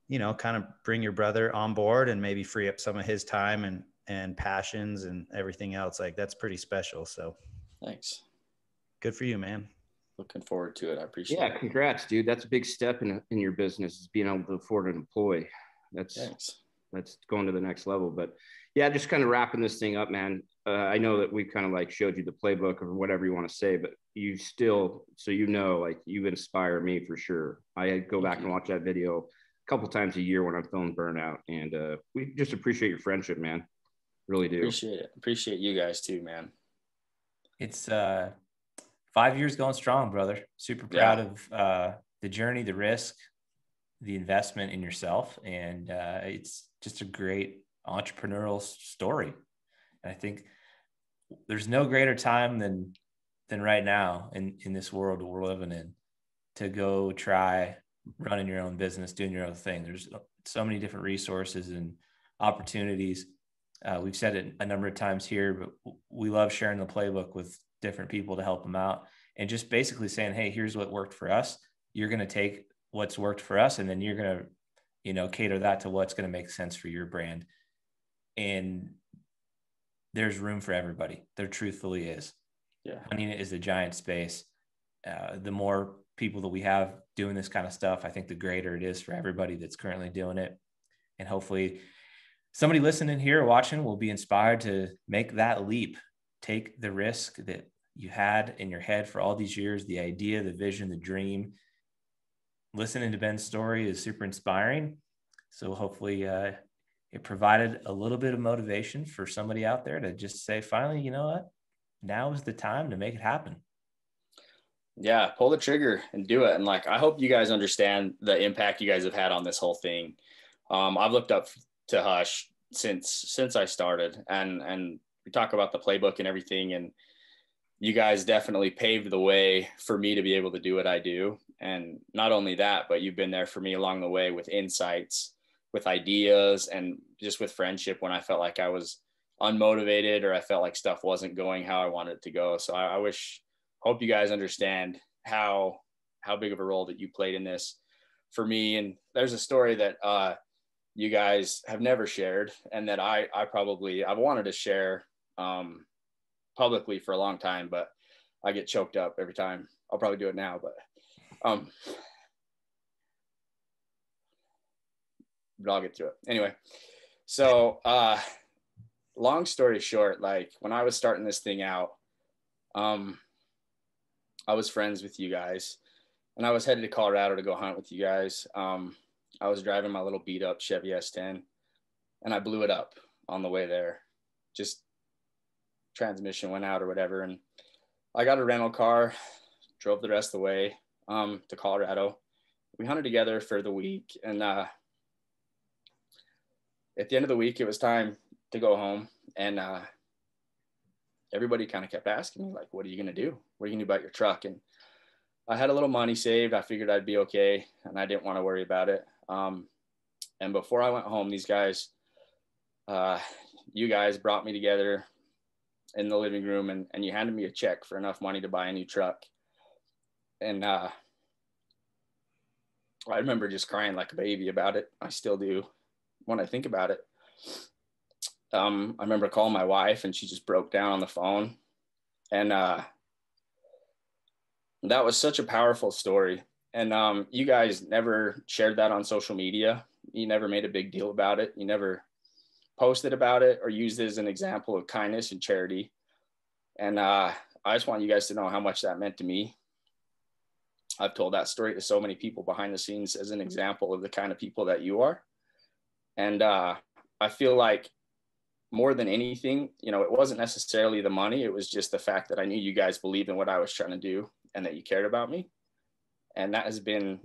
you know, kind of bring your brother on board and maybe free up some of his time and passions and everything else. Like that's pretty special. So thanks. Good for you, man. Looking forward to it. I appreciate it. Yeah, congrats, dude. That's a big step in your business, is being able to afford an employee. That's going to the next level. But yeah, just kind of wrapping this thing up, man. I know that we kind of like showed you the playbook or whatever you want to say, but you still, so you know, like you inspire me for sure. I go back and watch that video a couple times a year when I'm feeling burnout, and we just appreciate your friendship, man. Really do. Appreciate it. Appreciate you guys too, man. It's 5 years going strong, brother. Super proud of the journey, the risk, the investment in yourself. And it's just a great entrepreneurial story. And I think there's no greater time than right now in this world we're living in to go try running your own business, doing your own thing. There's so many different resources and opportunities. We've said it a number of times here, but we love sharing the playbook with different people to help them out, and just basically saying, hey, here's what worked for us. You're going to take what's worked for us, and then you're going to, you know, cater that to what's going to make sense for your brand. And there's room for everybody. There truthfully is. Yeah. Hunting is a giant space. The more people that we have doing this kind of stuff, I think the greater it is for everybody that's currently doing it. And hopefully somebody listening here or watching will be inspired to make that leap, take the risk that you had in your head for all these years, the idea, the vision, the dream. Listening to Ben's story is super inspiring. So hopefully it provided a little bit of motivation for somebody out there to just say, finally, you know what? Now is the time to make it happen. Yeah, pull the trigger and do it. And like, I hope you guys understand the impact you guys have had on this whole thing. I've looked up to Hush since I started, and we talk about the playbook and everything. And you guys definitely paved the way for me to be able to do what I do. And not only that, but you've been there for me along the way with insights, with ideas, and just with friendship when I felt like I was unmotivated or I felt like stuff wasn't going how I wanted it to go. So I hope you guys understand how big of a role that you played in this for me. And there's a story that you guys have never shared, and that I've wanted to share publicly for a long time, but I get choked up every time. I'll probably do it now, but I'll get through it. Anyway, so long story short, like when I was starting this thing out, I was friends with you guys, and I was headed to Colorado to go hunt with you guys. I was driving my little beat up Chevy S10, and I blew it up on the way there. Just transmission went out or whatever. And I got a rental car, drove the rest of the way to Colorado. We hunted together for the week. And at the end of the week, it was time to go home. And everybody kind of kept asking me, like, what are you going to do? What are you going to do about your truck? And I had a little money saved. I figured I'd be okay, and I didn't want to worry about it. And before I went home, these guys, you guys brought me together in the living room, and you handed me a check for enough money to buy a new truck. And I remember just crying like a baby about it. I still do when I think about it. I remember calling my wife, and she just broke down on the phone. And that was such a powerful story. And you guys never shared that on social media. You never made a big deal about it. You never posted about it or used it as an example of kindness and charity. And I just want you guys to know how much that meant to me. I've told that story to so many people behind the scenes as an example of the kind of people that you are. And I feel like more than anything, you know, it wasn't necessarily the money. It was just the fact that I knew you guys believed in what I was trying to do and that you cared about me. And that has been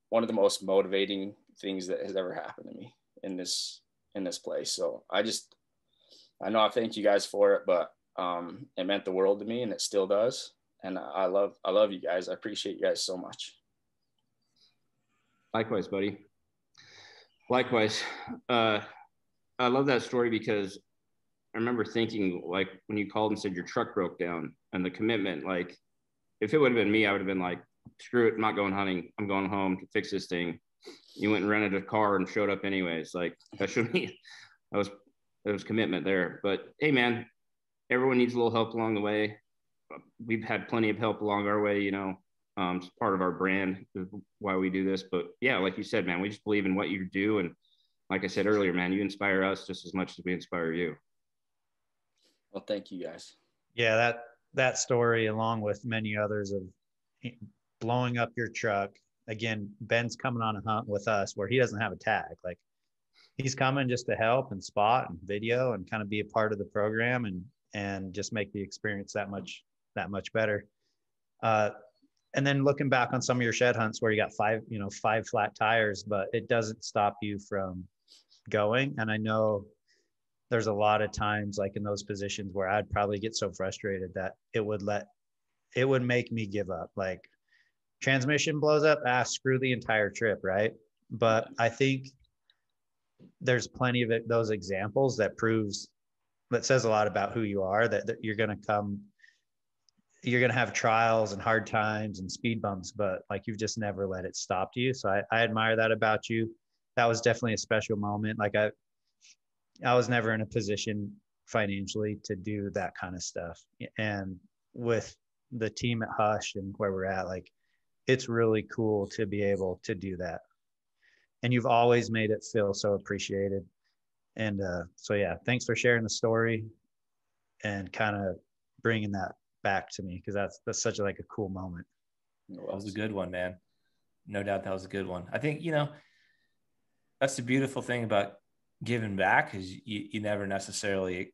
one of the most motivating things that has ever happened to me in this place. So I know I thank you guys for it, but it meant the world to me, and it still does. And I love you guys. I appreciate you guys so much. Likewise, buddy. Likewise. I love that story because I remember thinking, like, when you called and said your truck broke down, and the commitment, like, if it would have been me, I would have been like, screw it, I'm not going hunting. I'm going home to fix this thing. You went and rented a car and showed up anyways. Like, that shouldn't be, there was commitment there. But hey, man, everyone needs a little help along the way. We've had plenty of help along our way, you know. It's part of our brand, why we do this. But yeah, like you said, man, we just believe in what you do. And like I said earlier, man, you inspire us just as much as we inspire you. Well, thank you guys. Yeah, that story, along with many others of blowing up your truck. Again, Ben's coming on a hunt with us where he doesn't have a tag. Like, he's coming just to help and spot and video and kind of be a part of the program and just make the experience that much better. And then looking back on some of your shed hunts where you got five flat tires, but it doesn't stop you from going. And I know there's a lot of times, like in those positions, where I'd probably get so frustrated that it would make me give up. Like, transmission blows up, screw the entire trip, right? But I think there's plenty of those examples that says a lot about who you are, that you're going to have trials and hard times and speed bumps, but like, you've just never let it stop you. So I admire that about you. That was definitely a special moment. Like, I was never in a position financially to do that kind of stuff. And with the team at Hush and where we're at, like it's really cool to be able to do that. And you've always made it feel so appreciated. And so, yeah, thanks for sharing the story and kind of bringing that back to me, because that's such like a cool moment. That was a good one, man. No doubt that was a good one. I think, you know, that's the beautiful thing about giving back is you never necessarily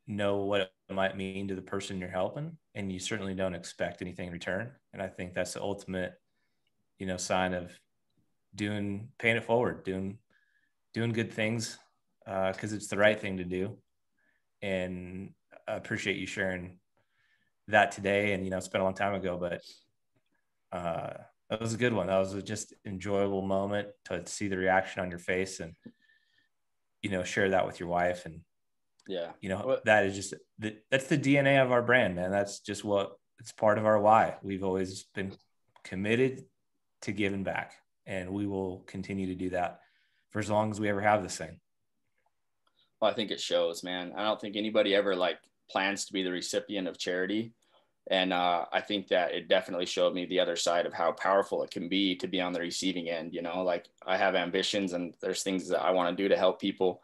know what it might mean to the person you're helping, and you certainly don't expect anything in return. And I think that's the ultimate, you know, sign of paying it forward, doing good things because it's the right thing to do. And I appreciate you sharing that today. And, you know, it's been a long time ago, but that was a good one. That was a just enjoyable moment to see the reaction on your face and, you know, share that with your wife. And, yeah, you know, that is just, that's the DNA of our brand, man. That's just it's part of our why. We've always been committed to giving back, and we will continue to do that for as long as we ever have this thing. Well, I think it shows, man. I don't think anybody ever like plans to be the recipient of charity. And I think that it definitely showed me the other side of how powerful it can be to be on the receiving end. You know, like I have ambitions and there's things that I want to do to help people.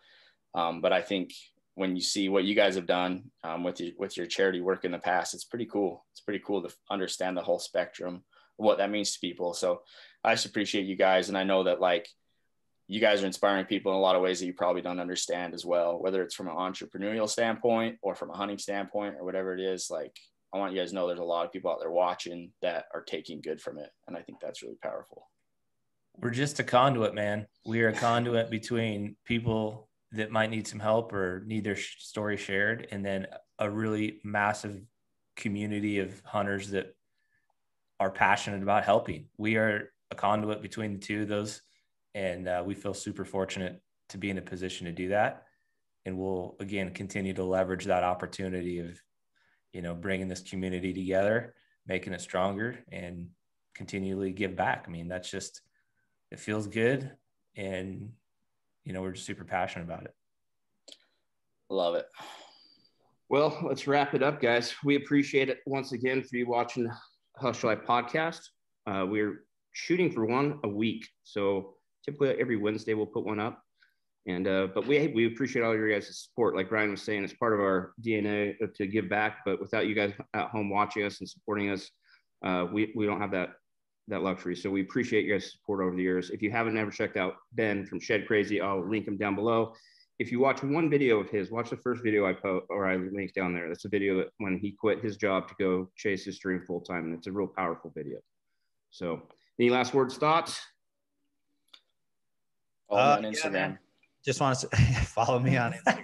But I think when you see what you guys have done with your charity work in the past, it's pretty cool. It's pretty cool to understand the whole spectrum of what that means to people. So I just appreciate you guys. And I know that like you guys are inspiring people in a lot of ways that you probably don't understand as well, whether it's from an entrepreneurial standpoint or from a hunting standpoint or whatever it is. Like, I want you guys to know there's a lot of people out there watching that are taking good from it. And I think that's really powerful. We're just a conduit, man. We are a conduit between people that might need some help or need their story shared, and then a really massive community of hunters that are passionate about helping. We are a conduit between the two of those. And we feel super fortunate to be in a position to do that. And we'll, again, continue to leverage that opportunity of, you know, bringing this community together, making it stronger, and continually give back. I mean, that's just, it feels good. And, you know, we're just super passionate about it. Love it. Well, let's wrap it up, guys. We appreciate it once again for you watching Hushlife podcast. We're shooting for one a week. So typically every Wednesday we'll put one up. And but we appreciate all your guys' support. Like Ryan was saying, it's part of our DNA to give back. But without you guys at home watching us and supporting us, we don't have that luxury. So we appreciate your guys' support over the years. If you haven't ever checked out Ben from Shedcrazy, I'll link him down below. If you watch one video of his, watch the first video I linked down there. That's a video that when he quit his job to go chase his dream full time. And it's a real powerful video. So any last words, thoughts? On Instagram. Yeah, just want to follow me on Instagram.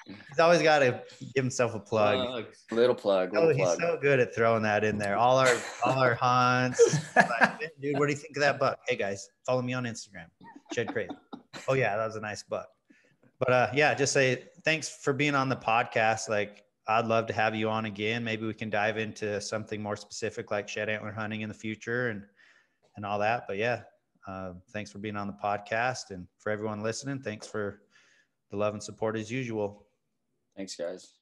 He's always got to give himself a plug. Little plug. He's so good at throwing that in there. All our hunts. Like, dude, what do you think of that buck? Hey guys, follow me on Instagram. Shedcrazy. Oh yeah, that was a nice buck. But yeah, just say thanks for being on the podcast. Like, I'd love to have you on again. Maybe we can dive into something more specific like shed antler hunting in the future and all that. But yeah. Thanks for being on the podcast, and for everyone listening, thanks for the love and support as usual. Thanks, guys.